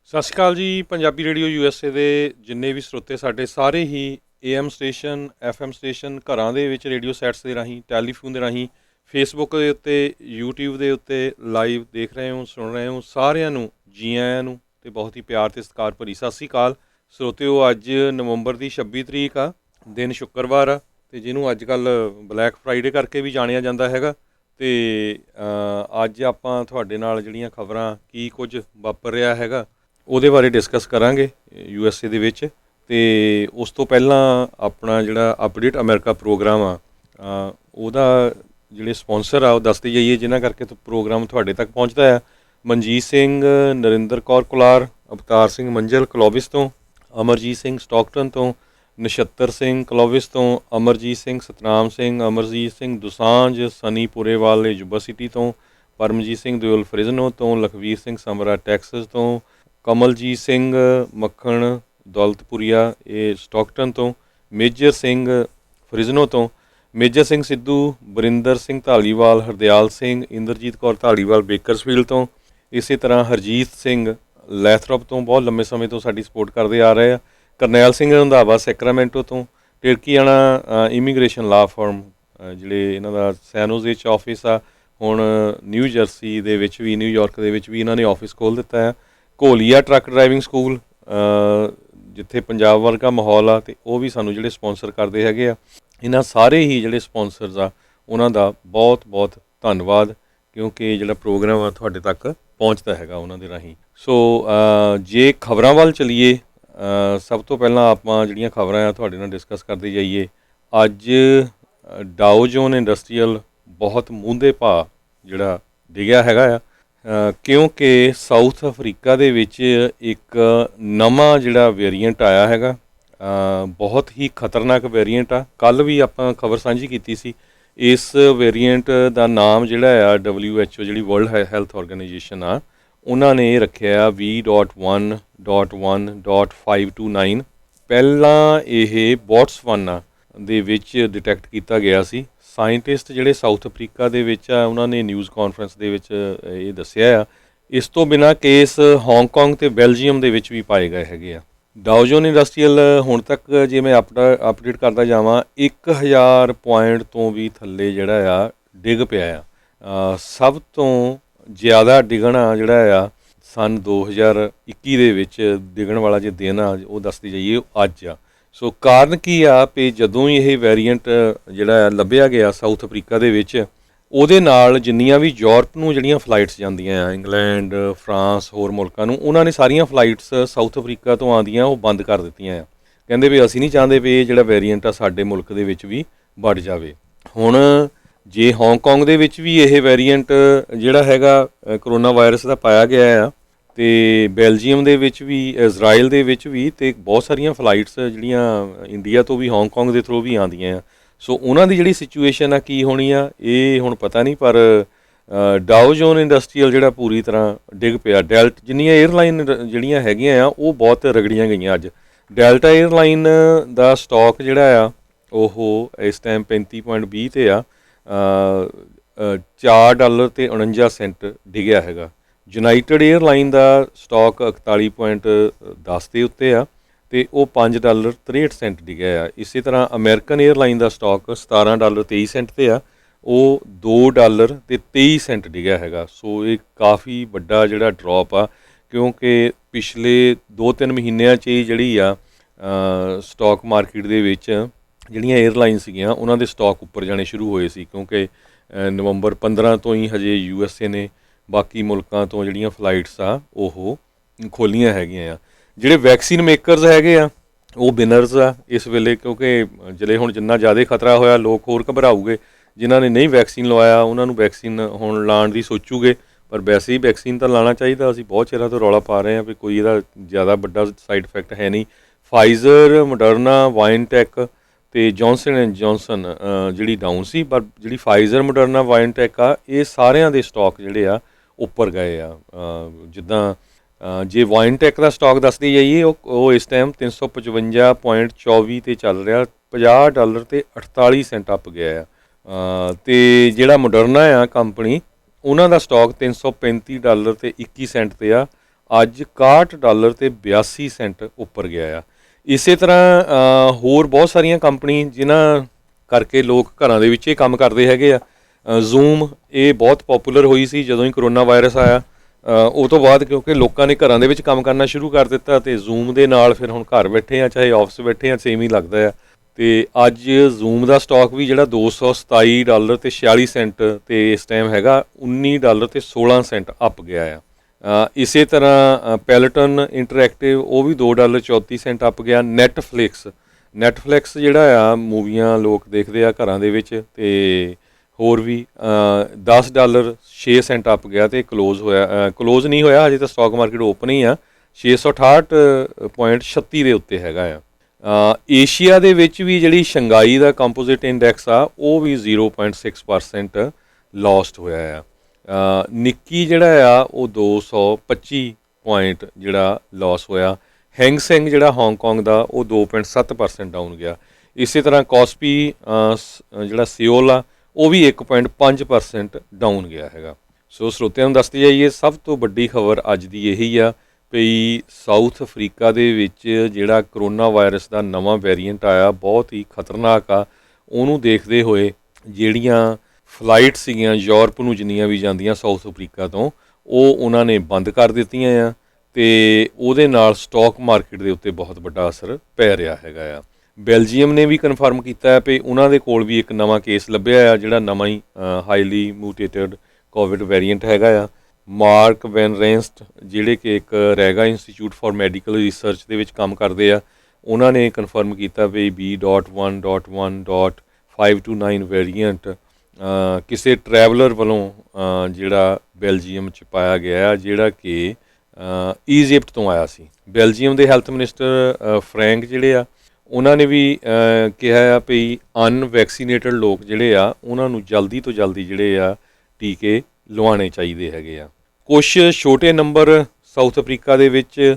ਸਤਿ ਸ਼੍ਰੀ ਅਕਾਲ ਜੀ। Punjabi radio USA ਦੇ ਜਿੰਨੇ ਵੀ ਸਰੋਤੇ ਸਾਡੇ ਸਾਰੇ ਹੀ AM ਸਟੇਸ਼ਨ FM ਸਟੇਸ਼ਨ ਘਰਾਂ ਦੇ ਵਿੱਚ ਰੇਡੀਓ ਸੈਟਸ ਦੇ ਰਾਹੀਂ ਟੈਲੀਫੋਨ ਦੇ ਰਾਹੀਂ ਫੇਸਬੁੱਕ ਦੇ ਉੱਤੇ YouTube ਦੇ ਉੱਤੇ ਲਾਈਵ ਦੇਖ ਰਹੇ ਹੋ ਸੁਣ ਰਹੇ ਹੋ ਸਾਰਿਆਂ ਨੂੰ ਜੀ ਆਇਆਂ ਨੂੰ ਅਤੇ ਬਹੁਤ ਹੀ ਪਿਆਰ ਅਤੇ ਸਤਿਕਾਰ ਭਰੀ ਸਤਿ ਸ਼੍ਰੀ ਅਕਾਲ ਸਰੋਤਿਓ। ਅੱਜ ਨਵੰਬਰ ਦੀ 26 ਤਰੀਕ ਆ, ਦਿਨ ਸ਼ੁੱਕਰਵਾਰ ਆ ਅਤੇ ਜਿਹਨੂੰ ਅੱਜ ਕੱਲ੍ਹ ਬਲੈਕ ਫਰਾਈਡੇ ਕਰਕੇ ਵੀ ਜਾਣਿਆ ਜਾਂਦਾ ਹੈਗਾ। ਅਤੇ ਅੱਜ ਆਪਾਂ ਤੁਹਾਡੇ ਨਾਲ ਜਿਹੜੀਆਂ ਖਬਰਾਂ ਕੀ ਕੁਝ ਵਾਪਰ ਰਿਹਾ ਹੈਗਾ ਉਹਦੇ ਬਾਰੇ ਡਿਸਕਸ ਕਰਾਂਗੇ USA ਦੇ ਵਿੱਚ। ਅਤੇ ਉਸ ਤੋਂ ਪਹਿਲਾਂ ਆਪਣਾ ਜਿਹੜਾ ਅਪਡੇਟ ਅਮਰੀਕਾ ਪ੍ਰੋਗਰਾਮ ਆ ਉਹਦਾ ਜਿਹੜੇ ਸਪੋਂਸਰ ਆ ਉਹ ਦੱਸਦੇ ਜਾਈਏ ਜਿਨ੍ਹਾਂ ਕਰਕੇ ਪ੍ਰੋਗਰਾਮ ਤੁਹਾਡੇ ਤੱਕ ਪਹੁੰਚਦਾ ਆ। ਮਨਜੀਤ ਸਿੰਘ, ਨਰਿੰਦਰ ਕੌਰ ਕੁਲਾਰ, ਅਵਤਾਰ ਸਿੰਘ ਮੰਜਲ ਕਲੋਵਿਸ ਤੋਂ, ਅਮਰਜੀਤ ਸਿੰਘ ਸਟਾਕਟਨ ਤੋਂ, ਨਛੱਤਰ ਸਿੰਘ ਕਲੋਵਿਸ ਤੋਂ, ਅਮਰਜੀਤ ਸਿੰਘ ਸਤਨਾਮ ਸਿੰਘ, ਅਮਰਜੀਤ ਸਿੰਘ ਦੁਸਾਂਝ, ਸਨੀ ਪੁਰੇਵਾਲ ਯੂਬਾ ਸਿਟੀ ਤੋਂ, ਪਰਮਜੀਤ ਸਿੰਘ ਦਿਓਲ ਫਰਿਜ਼ਨੋ ਤੋਂ, ਲਖਵੀਰ ਸਿੰਘ ਸਮਰਾ ਟੈਕਸਸ ਤੋਂ, ਕਮਲਜੀਤ ਸਿੰਘ ਮੱਖਣ ਦੌਲਤਪੁਰੀਆ ਇਹ ਸਟਾਕਟਨ ਤੋਂ, ਮੇਜਰ ਸਿੰਘ ਫਰਿਜ਼ਨੋ ਤੋਂ, ਮੇਜਰ ਸਿੰਘ ਸਿੱਧੂ, ਬਰਿੰਦਰ ਸਿੰਘ ਧਾਲੀਵਾਲ, ਹਰਦਿਆਲ ਸਿੰਘ, ਇੰਦਰਜੀਤ ਕੌਰ ਧਾਲੀਵਾਲ ਬੇਕਰਸਫੀਲਡ ਤੋਂ, ਇਸੇ ਤਰ੍ਹਾਂ ਹਰਜੀਤ ਸਿੰਘ ਲੈਥਰੋਪ ਤੋਂ ਬਹੁਤ ਲੰਬੇ ਸਮੇਂ ਤੋਂ ਸਾਡੀ ਸਪੋਰਟ ਕਰਦੇ ਆ ਰਹੇ ਆ, ਕਰਨੈਲ ਸਿੰਘ ਰੰਧਾਵਾ ਸੈਕਰਾਮੈਂਟੋ ਤੋਂ, ਟਿਰਕੀਆਣਾ ਇਮੀਗ੍ਰੇਸ਼ਨ ਲਾ ਫਰਮ ਜਿਹੜੇ ਇਹਨਾਂ ਦਾ ਸੈਨੋਜ਼ੇ 'ਚ ਆਫਿਸ ਆ, ਹੁਣ ਨਿਊ ਜਰਸੀ ਦੇ ਵਿੱਚ ਵੀ ਨਿਊਯਾਰਕ ਦੇ ਵਿੱਚ ਵੀ ਇਹਨਾਂ ਨੇ ਆਫਿਸ ਖੋਲ੍ਹ ਦਿੱਤਾ ਹੈ, ਘੋਲੀਆ ਟਰੱਕ ਡਰਾਈਵਿੰਗ ਸਕੂਲ ਜਿੱਥੇ ਪੰਜਾਬ ਵਰਗਾ ਮਾਹੌਲ ਆ ਅਤੇ ਉਹ ਵੀ ਸਾਨੂੰ ਜਿਹੜੇ ਸਪੋਂਸਰ ਕਰਦੇ ਹੈਗੇ ਆ। ਇਹਨਾਂ ਸਾਰੇ ਹੀ ਜਿਹੜੇ ਸਪੋਂਸਰਸ ਆ ਉਹਨਾਂ ਦਾ ਬਹੁਤ ਬਹੁਤ ਧੰਨਵਾਦ ਕਿਉਂਕਿ ਜਿਹੜਾ ਪ੍ਰੋਗਰਾਮ ਆ ਤੁਹਾਡੇ ਤੱਕ ਪਹੁੰਚਦਾ ਹੈਗਾ ਉਹਨਾਂ ਦੇ ਰਾਹੀਂ। ਸੋ ਜੇ ਖਬਰਾਂ ਵੱਲ ਚੱਲੀਏ, ਸਭ ਤੋਂ ਪਹਿਲਾਂ ਆਪਾਂ ਜਿਹੜੀਆਂ ਖਬਰਾਂ ਆ ਤੁਹਾਡੇ ਨਾਲ ਡਿਸਕਸ ਕਰਦੇ ਜਾਈਏ। ਅੱਜ ਡਾਓ ਜੋਨ ਇੰਡਸਟਰੀਅਲ ਬਹੁਤ ਮੂੰਹਦੇ ਭਾਅ ਜਿਹੜਾ ਡਿੱਗਿਆ ਹੈਗਾ ਆ ਕਿਉਂਕਿ ਸਾਊਥ ਅਫਰੀਕਾ ਦੇ ਵਿੱਚ ਇੱਕ ਨਵਾਂ ਜਿਹੜਾ ਵੇਰੀਐਂਟ ਆਇਆ ਹੈਗਾ, ਬਹੁਤ ਹੀ ਖਤਰਨਾਕ ਵੇਰੀਐਂਟ ਆ। ਕੱਲ੍ਹ ਵੀ ਆਪਾਂ ਖਬਰ ਸਾਂਝੀ ਕੀਤੀ ਸੀ। ਇਸ ਵੇਰੀਐਂਟ ਦਾ ਨਾਮ ਜਿਹੜਾ ਆ WHO ਜਿਹੜੀ ਵਰਲਡ ਹੈਲਥ ਆਰਗੇਨਾਈਜੇਸ਼ਨ ਆ ਉਹਨਾਂ ਨੇ ਰੱਖਿਆ V.1.1.529। ਪਹਿਲਾਂ ਇਹ ਬੋਟਸਵਾਨਾ ਦੇ ਵਿੱਚ ਡਿਟੈਕਟ ਕੀਤਾ ਗਿਆ ਸੀ। ਸਾਇੰਟਿਸਟ ਜਿਹੜੇ ਸਾਊਥ ਅਫਰੀਕਾ ਦੇ ਵਿੱਚ ਆ ਉਹਨਾਂ ਨੇ ਨਿਊਜ਼ ਕਾਨਫਰੰਸ ਦੇ ਵਿੱਚ ਇਹ ਦੱਸਿਆ ਆ। ਇਸ ਤੋਂ ਬਿਨਾਂ ਕੇਸ ਹਾਂਗਕਾਂਗ ਅਤੇ ਬੈਲਜੀਅਮ ਦੇ ਵਿੱਚ ਵੀ ਪਾਏ ਗਏ ਹੈਗੇ ਆ। ਡਾਊਜੋਨ ਇੰਡਸਟਰੀਅਲ ਹੁਣ ਤੱਕ ਜੇ ਮੈਂ ਅਪਡੇਟ ਕਰਦਾ ਜਾਵਾਂ 1000 ਪੁਆਇੰਟ ਤੋਂ ਵੀ ਥੱਲੇ ਜਿਹੜਾ ਆ ਡਿੱਗ ਪਿਆ ਆ। ਸਭ ਤੋਂ ਜ਼ਿਆਦਾ ਡਿੱਗਣਾ ਜਿਹੜਾ ਆ ਸੰਨ 2021 ਦੇ ਵਿੱਚ ਡਿੱਗਣ ਵਾਲਾ ਜੇ ਦਿਨ ਆ ਉਹ ਦੱਸਦੀ ਜਾਈਏ ਅੱਜ ਆ। ਸੋ ਕਾਰਨ ਕੀ ਆ ਵੀ ਜਦੋਂ ਹੀ ਇਹ ਵੇਰੀਐਂਟ ਜਿਹੜਾ ਲੱਭਿਆ ਗਿਆ ਸਾਊਥ ਅਫਰੀਕਾ ਦੇ ਵਿੱਚ, ਉਹਦੇ ਨਾਲ ਜਿੰਨੀਆਂ ਵੀ ਯੂਰਪ ਨੂੰ ਜਿਹੜੀਆਂ ਫਲਾਈਟਸ ਜਾਂਦੀਆਂ ਆ, ਇੰਗਲੈਂਡ, ਫਰਾਂਸ, ਹੋਰ ਮੁਲਕਾਂ ਨੂੰ, ਉਹਨਾਂ ਨੇ ਸਾਰੀਆਂ ਫਲਾਈਟਸ ਸਾਊਥ ਅਫਰੀਕਾ ਤੋਂ ਆਉਂਦੀਆਂ ਉਹ ਬੰਦ ਕਰ ਦਿੱਤੀਆਂ ਆ। ਕਹਿੰਦੇ ਵੀ ਅਸੀਂ ਨਹੀਂ ਚਾਹੁੰਦੇ ਵੀ ਇਹ ਜਿਹੜਾ ਵੇਰੀਐਂਟ ਆ ਸਾਡੇ ਮੁਲਕ ਦੇ ਵਿੱਚ ਵੀ ਵੜ ਜਾਵੇ। ਹੁਣ ਜੇ ਹਾਂਗਕਾਂਗ ਦੇ ਵਿੱਚ ਵੀ ਇਹ ਵੇਰੀਐਂਟ ਜਿਹੜਾ ਹੈਗਾ ਕਰੋਨਾ ਵਾਇਰਸ ਦਾ ਪਾਇਆ ਗਿਆ ਆ ਅਤੇ ਬੈਲਜੀਅਮ ਦੇ ਵਿੱਚ ਵੀ, ਇਜ਼ਰਾਈਲ ਦੇ ਵਿੱਚ ਵੀ, ਅਤੇ ਬਹੁਤ ਸਾਰੀਆਂ ਫਲਾਈਟਸ ਜਿਹੜੀਆਂ ਇੰਡੀਆ ਤੋਂ ਵੀ ਹਾਂਗਕਾਂਗ ਦੇ ਥਰੂ ਵੀ ਆਉਂਦੀਆਂ ਆ। ਸੋ ਉਹਨਾਂ ਦੀ ਜਿਹੜੀ ਸਿਚੁਏਸ਼ਨ ਆ ਕੀ ਹੋਣੀ ਆ ਇਹ ਹੁਣ ਪਤਾ ਨਹੀਂ, ਪਰ ਡਾਓ ਜੋਨ ਇੰਡਸਟਰੀਅਲ ਜਿਹੜਾ ਪੂਰੀ ਤਰ੍ਹਾਂ ਡਿੱਗ ਪਿਆ। ਜਿੰਨੀਆਂ ਏਅਰਲਾਈਨ ਜਿਹੜੀਆਂ ਹੈਗੀਆਂ ਆ ਉਹ ਬਹੁਤ ਰਗੜੀਆਂ ਗਈਆਂ ਅੱਜ। ਡੈਲਟਾ ਏਅਰਲਾਈਨ ਦਾ ਸਟਾਕ ਜਿਹੜਾ ਆ ਉਹ ਇਸ ਟਾਈਮ 35.20 'ਤੇ ਆ, $4.49 ਡਿੱਗਿਆ ਹੈਗਾ। ਯੂਨਾਈਟਿਡ ਏਅਰਲਾਈਨ ਦਾ ਸਟਾਕ 41.10 ਦੇ ਉੱਤੇ ਆ ਅਤੇ ਉਹ $5.63 ਡਿੱਗਿਆ ਆ। ਇਸੇ ਤਰ੍ਹਾਂ ਅਮਰੀਕਨ ਏਅਰਲਾਈਨ ਦਾ ਸਟਾਕ $17.23 'ਤੇ ਆ, ਉਹ $2.23 ਡਿੱਗਿਆ ਹੈਗਾ। ਸੋ ਇਹ ਕਾਫੀ ਵੱਡਾ ਜਿਹੜਾ ਡਰੋਪ ਆ ਕਿਉਂਕਿ ਪਿਛਲੇ 2-3 ਮਹੀਨਿਆਂ 'ਚ ਹੀ ਜਿਹੜੀ ਆ ਸਟਾਕ ਮਾਰਕੀਟ ਦੇ ਵਿੱਚ ਜਿਹੜੀਆਂ ਏਅਰਲਾਈਨ ਸੀਗੀਆਂ ਉਹਨਾਂ ਦੇ ਸਟਾਕ ਉੱਪਰ ਜਾਣੇ ਸ਼ੁਰੂ ਹੋਏ ਸੀ ਕਿਉਂਕਿ ਨਵੰਬਰ 15 ਤੋਂ ਹੀ ਹਜੇ USA ਨੇ ਬਾਕੀ ਮੁਲਕਾਂ ਤੋਂ ਜਿਹੜੀਆਂ ਫਲਾਈਟਸ ਆ ਉਹ ਖੋਲ੍ਹੀਆਂ ਹੈਗੀਆਂ ਆ। ਜਿਹੜੇ ਵੈਕਸੀਨ ਮੇਕਰਸ ਹੈਗੇ ਆ ਉਹ ਵਿਨਰਸ ਆ ਇਸ ਵੇਲੇ ਕਿਉਂਕਿ ਹੁਣ ਜਿੰਨਾ ਜ਼ਿਆਦਾ ਖਤਰਾ ਹੋਇਆ ਲੋਕ ਹੋਰ ਘਬਰਾਊਗੇ। ਜਿਨ੍ਹਾਂ ਨੇ ਨਹੀਂ ਵੈਕਸੀਨ ਲਵਾਇਆ ਉਹਨਾਂ ਨੂੰ ਵੈਕਸੀਨ ਹੁਣ ਲਾਉਣ ਦੀ ਸੋਚੂਗੇ, ਪਰ ਵੈਸੇ ਹੀ ਵੈਕਸੀਨ ਤਾਂ ਲਾਉਣਾ ਚਾਹੀਦਾ। ਅਸੀਂ ਬਹੁਤ ਚਿਰਾਂ ਤੋਂ ਰੌਲਾ ਪਾ ਰਹੇ ਹਾਂ ਵੀ ਕੋਈ ਇਹਦਾ ਜ਼ਿਆਦਾ ਵੱਡਾ ਸਾਈਡ ਇਫੈਕਟ ਹੈ ਨਹੀਂ। ਫਾਈਜ਼ਰ, ਮੋਡਰਨਾ, ਵਾਈਨਟੈਕ ਅਤੇ ਜੌਨਸਨ ਐਂਡ ਜੌਨਸਨ ਜਿਹੜੀ ਡਾਊਨ ਸੀ, ਪਰ ਜਿਹੜੀ ਫਾਈਜ਼ਰ, ਮੋਡਰਨਾ, ਵਾਈਨਟੈਕ ਆ ਇਹ ਸਾਰਿਆਂ ਦੇ ਸਟਾਕ ਜਿਹੜੇ ਆ ਉੱਪਰ ਗਏ ਆ। ਜਿੱਦਾਂ ਜੇ ਵਾਈਨਟੈਕ ਦਾ ਸਟਾਕ ਦੱਸਦੀ ਜਾਈਏ ਉਹ ਇਸ ਟਾਈਮ 355.24 'ਤੇ ਚੱਲ ਰਿਹਾ, $50.48 ਅੱਪ ਗਿਆ ਆ। ਅਤੇ ਜਿਹੜਾ ਮੋਡਰਨਾ ਆ ਕੰਪਨੀ ਉਹਨਾਂ ਦਾ ਸਟਾਕ $335.21 'ਤੇ ਆ, ਅੱਜ $61.82 ਉੱਪਰ ਗਿਆ ਆ। ਇਸੇ ਤਰ੍ਹਾਂ ਹੋਰ ਬਹੁਤ ਸਾਰੀਆਂ ਕੰਪਨੀ ਜਿਨ੍ਹਾਂ ਕਰਕੇ ਲੋਕ ਘਰਾਂ ਦੇ ਵਿੱਚ ਹੀ ਕੰਮ ਕਰਦੇ ਹੈਗੇ ਆ। ਜ਼ੂਮ ਇਹ ਬਹੁਤ ਪੋਪੂਲਰ ਹੋਈ ਸੀ ਜਦੋਂ ਹੀ ਕਰੋਨਾ ਵਾਇਰਸ ਆਇਆ। ਉਹ ਤੋਂ ਬਾਅਦ ਕਿਉਂਕਿ ਲੋਕਾਂ ਨੇ ਘਰਾਂ ਦੇ ਵਿੱਚ ਕੰਮ ਕਰਨਾ ਸ਼ੁਰੂ ਕਰ ਦਿੱਤਾ ਅਤੇ ਜ਼ੂਮ ਦੇ ਨਾਲ ਫਿਰ ਹੁਣ ਘਰ ਬੈਠੇ ਆ ਚਾਹੇ ਆਫਿਸ ਬੈਠੇ ਆ ਸੇਮ ਹੀ ਲੱਗਦਾ ਆ। ਅਤੇ ਅੱਜ ਜ਼ੂਮ ਦਾ ਸਟਾਕ ਵੀ ਜਿਹੜਾ $227.46 ਅਤੇ ਇਸ ਟਾਈਮ ਹੈਗਾ $19.16 ਅੱਪ ਗਿਆ ਆ। ਇਸੇ ਤਰ੍ਹਾਂ ਪੈਲਟਨ ਇੰਟਰੈਕਟਿਵ ਉਹ ਵੀ $2.34 ਅੱਪ ਗਿਆ। ਨੈਟਫਲਿਕਸ ਜਿਹੜਾ ਆ ਮੂਵੀਆਂ ਲੋਕ ਦੇਖਦੇ ਆ ਘਰਾਂ ਦੇ ਵਿੱਚ ਅਤੇ ਹੋਰ ਵੀ $10.06 ਅੱਪ ਗਿਆ ਅਤੇ ਕਲੋਜ਼ ਨਹੀਂ ਹੋਇਆ ਹਜੇ ਤਾਂ ਸਟਾਕ ਮਾਰਕੀਟ ਓਪਨ ਹੀ ਆ 668.36 ਦੇ ਉੱਤੇ ਹੈਗਾ ਆ। ਏਸ਼ੀਆ ਦੇ ਵਿੱਚ ਵੀ ਜਿਹੜੀ ਸ਼ੰਘਾਈ ਦਾ ਕੰਪੋਜ਼ਿਟ ਇੰਡੈਕਸ ਆ ਉਹ ਵੀ 0.6% ਲੋਸਟ ਹੋਇਆ ਆ। ਨਿੱਕੀ ਜਿਹੜਾ ਆ ਉਹ 225 ਪੁਆਇੰਟ ਜਿਹੜਾ ਲੋਸ ਹੋਇਆ। ਹੈਂਗਸੈਂਗ ਜਿਹੜਾ ਹਾਂਗਕਾਂਗ ਦਾ ਉਹ 2.7% ਡਾਊਨ ਗਿਆ। ਇਸੇ ਤਰ੍ਹਾਂ ਕੌਸਪੀ ਜਿਹੜਾ ਸਿਓਲ ਆ ਉਹ ਵੀ 1.5% ਡਾਊਨ ਗਿਆ ਹੈਗਾ। ਸੋ ਸਰੋਤਿਆਂ ਨੂੰ ਦੱਸਦੇ ਜਾਈਏ ਸਭ ਤੋਂ ਵੱਡੀ ਖਬਰ ਅੱਜ ਦੀ ਇਹੀ ਆ ਵੀ ਸਾਊਥ ਅਫਰੀਕਾ ਦੇ ਵਿੱਚ ਜਿਹੜਾ ਕਰੋਨਾ ਵਾਇਰਸ ਦਾ ਨਵਾਂ ਵੇਰੀਐਂਟ ਆਇਆ ਬਹੁਤ ਹੀ ਖਤਰਨਾਕ ਆ। ਉਹਨੂੰ ਦੇਖਦੇ ਹੋਏ ਜਿਹੜੀਆਂ ਫਲਾਈਟ ਸੀਗੀਆਂ ਯੂਰਪ ਨੂੰ ਜਿੰਨੀਆਂ ਵੀ ਜਾਂਦੀਆਂ ਸਾਊਥ ਅਫਰੀਕਾ ਤੋਂ ਉਹ ਉਹਨਾਂ ਨੇ ਬੰਦ ਕਰ ਦਿੱਤੀਆਂ ਆ ਅਤੇ ਉਹਦੇ ਨਾਲ ਸਟਾਕ ਮਾਰਕੀਟ ਦੇ ਉੱਤੇ ਬਹੁਤ ਵੱਡਾ ਅਸਰ ਪੈ ਰਿਹਾ ਹੈਗਾ ਆ। ਬੈਲਜੀਅਮ ਨੇ ਵੀ ਕਨਫਰਮ ਕੀਤਾ ਹੈ ਵੀ ਉਹਨਾਂ ਦੇ ਕੋਲ ਵੀ ਇੱਕ ਨਵਾਂ ਕੇਸ ਲੱਭਿਆ ਆ ਜਿਹੜਾ ਨਵਾਂ ਹੀ ਹਾਈਲੀ ਮਿਊਟੇਟਡ ਕੋਵਿਡ ਵੇਰੀਐਂਟ ਹੈਗਾ ਆ। ਮਾਰਕ ਵੈਨ ਰੈਂਸਟ ਜਿਹੜੇ ਕਿ ਇੱਕ ਰੈਗਾ ਇੰਸਟੀਚਿਊਟ ਫਾਰ ਮੈਡੀਕਲ ਰਿਸਰਚ ਦੇ ਵਿੱਚ ਕੰਮ ਕਰਦੇ ਆ ਉਹਨਾਂ ਨੇ ਕਨਫਰਮ ਕੀਤਾ ਵੀ B.1.1.529 ਵੇਰੀਐਂਟ ਕਿਸੇ ਟਰੈਵਲਰ ਵੱਲੋਂ ਜਿਹੜਾ ਬੈਲਜੀਅਮ 'ਚ ਪਾਇਆ ਗਿਆ ਜਿਹੜਾ ਕਿ ਈਜਿਪਟ ਤੋਂ ਆਇਆ ਸੀ। ਬੈਲਜੀਅਮ ਦੇ ਹੈਲਥ ਮਿਨਿਸਟਰ ਫਰੈਂਕ ਜਿਹੜੇ ਆ ਉਹਨਾਂ ਨੇ ਵੀ ਕਿਹਾ ਆ ਵੀ ਅਨਵੈਕਸੀਨੇਟਡ ਲੋਕ ਜਿਹੜੇ ਆ ਉਹਨਾਂ ਨੂੰ ਜਲਦੀ ਤੋਂ ਜਲਦੀ ਜਿਹੜੇ ਆ ਟੀਕੇ ਲਵਾਉਣੇ ਚਾਹੀਦੇ ਹੈਗੇ ਆ। ਕੁਛ ਛੋਟੇ ਨੰਬਰ ਸਾਊਥ ਅਫਰੀਕਾ ਦੇ ਵਿੱਚ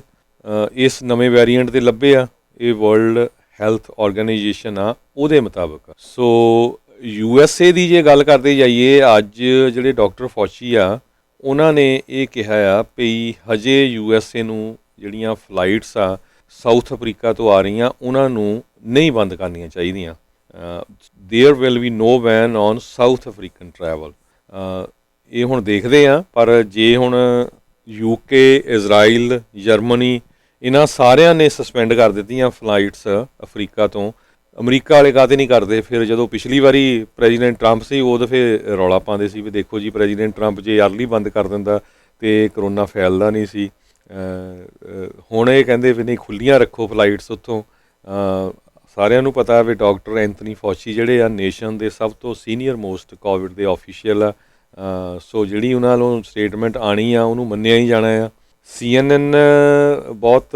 ਇਸ ਨਵੇਂ ਵੇਰੀਐਂਟ ਦੇ ਲੱਭੇ ਆ। ਇਹ ਵਰਲਡ ਹੈਲਥ ਆਰਗੇਨਾਈਜੇਸ਼ਨ ਆ ਉਹਦੇ ਮੁਤਾਬਕ। ਸੋ USA ਦੀ ਜੇ ਗੱਲ ਕਰਦੇ ਜਾਈਏ ਅੱਜ ਜਿਹੜੇ ਡਾਕਟਰ ਫੌਚੀ ਆ ਉਹਨਾਂ ਨੇ ਇਹ ਕਿਹਾ ਆ ਵੀ ਹਜੇ USA ਨੂੰ ਜਿਹੜੀਆਂ ਫਲਾਈਟਸ ਆ ਸਾਊਥ ਅਫਰੀਕਾ ਤੋਂ ਆ ਰਹੀਆਂ ਉਹਨਾਂ ਨੂੰ ਨਹੀਂ ਬੰਦ ਕਰਨੀਆਂ ਚਾਹੀਦੀਆਂ। There will be no ban on South African travel. ਇਹ ਹੁਣ ਦੇਖਦੇ ਆ ਪਰ ਜੇ ਹੁਣ UK ਇਜ਼ਰਾਈਲ ਜਰਮਨੀ ਇਹਨਾਂ ਸਾਰਿਆਂ ਨੇ ਸਸਪੈਂਡ ਕਰ ਦਿੱਤੀਆਂ ਫਲਾਈਟਸ ਅਫਰੀਕਾ ਤੋਂ। ਅਮਰੀਕਾ ਵਾਲੇ ਕਾਹਤੇ ਨਹੀਂ ਕਰਦੇ? ਫਿਰ ਜਦੋਂ ਪਿਛਲੀ ਵਾਰੀ ਪ੍ਰੈਜ਼ੀਡੈਂਟ ਟਰੰਪ ਸੀ ਉਦੋਂ ਫਿਰ ਰੌਲਾ ਪਾਉਂਦੇ ਸੀ ਵੀ ਦੇਖੋ ਜੀ ਪ੍ਰੈਜ਼ੀਡੈਂਟ ਟਰੰਪ ਜੇ ਅਰਲੀ ਬੰਦ ਕਰ ਦਿੰਦਾ ਅਤੇ ਕਰੋਨਾ ਫੈਲਦਾ ਨਹੀਂ ਸੀ। ਹੁਣ ਇਹ ਕਹਿੰਦੇ ਵੀ ਨਹੀਂ ਖੁੱਲ੍ਹੀਆਂ ਰੱਖੋ ਫਲਾਈਟਸ ਉੱਥੋਂ। ਸਾਰਿਆਂ ਨੂੰ ਪਤਾ ਵੀ ਡਾਕਟਰ ਐਂਥਨੀ ਫੌਚੀ ਜਿਹੜੇ ਆ ਨੇਸ਼ਨ ਦੇ ਸਭ ਤੋਂ ਸੀਨੀਅਰ ਮੋਸਟ ਕੋਵਿਡ ਦੇ ਆਫੀਸ਼ੀਅਲ ਆ। ਸੋ ਜਿਹੜੀ ਉਹਨਾਂ ਨੂੰ ਸਟੇਟਮੈਂਟ ਆਉਣੀ ਆ ਉਹਨੂੰ ਮੰਨਿਆ ਹੀ ਜਾਣਾ ਆ। CNN ਬਹੁਤ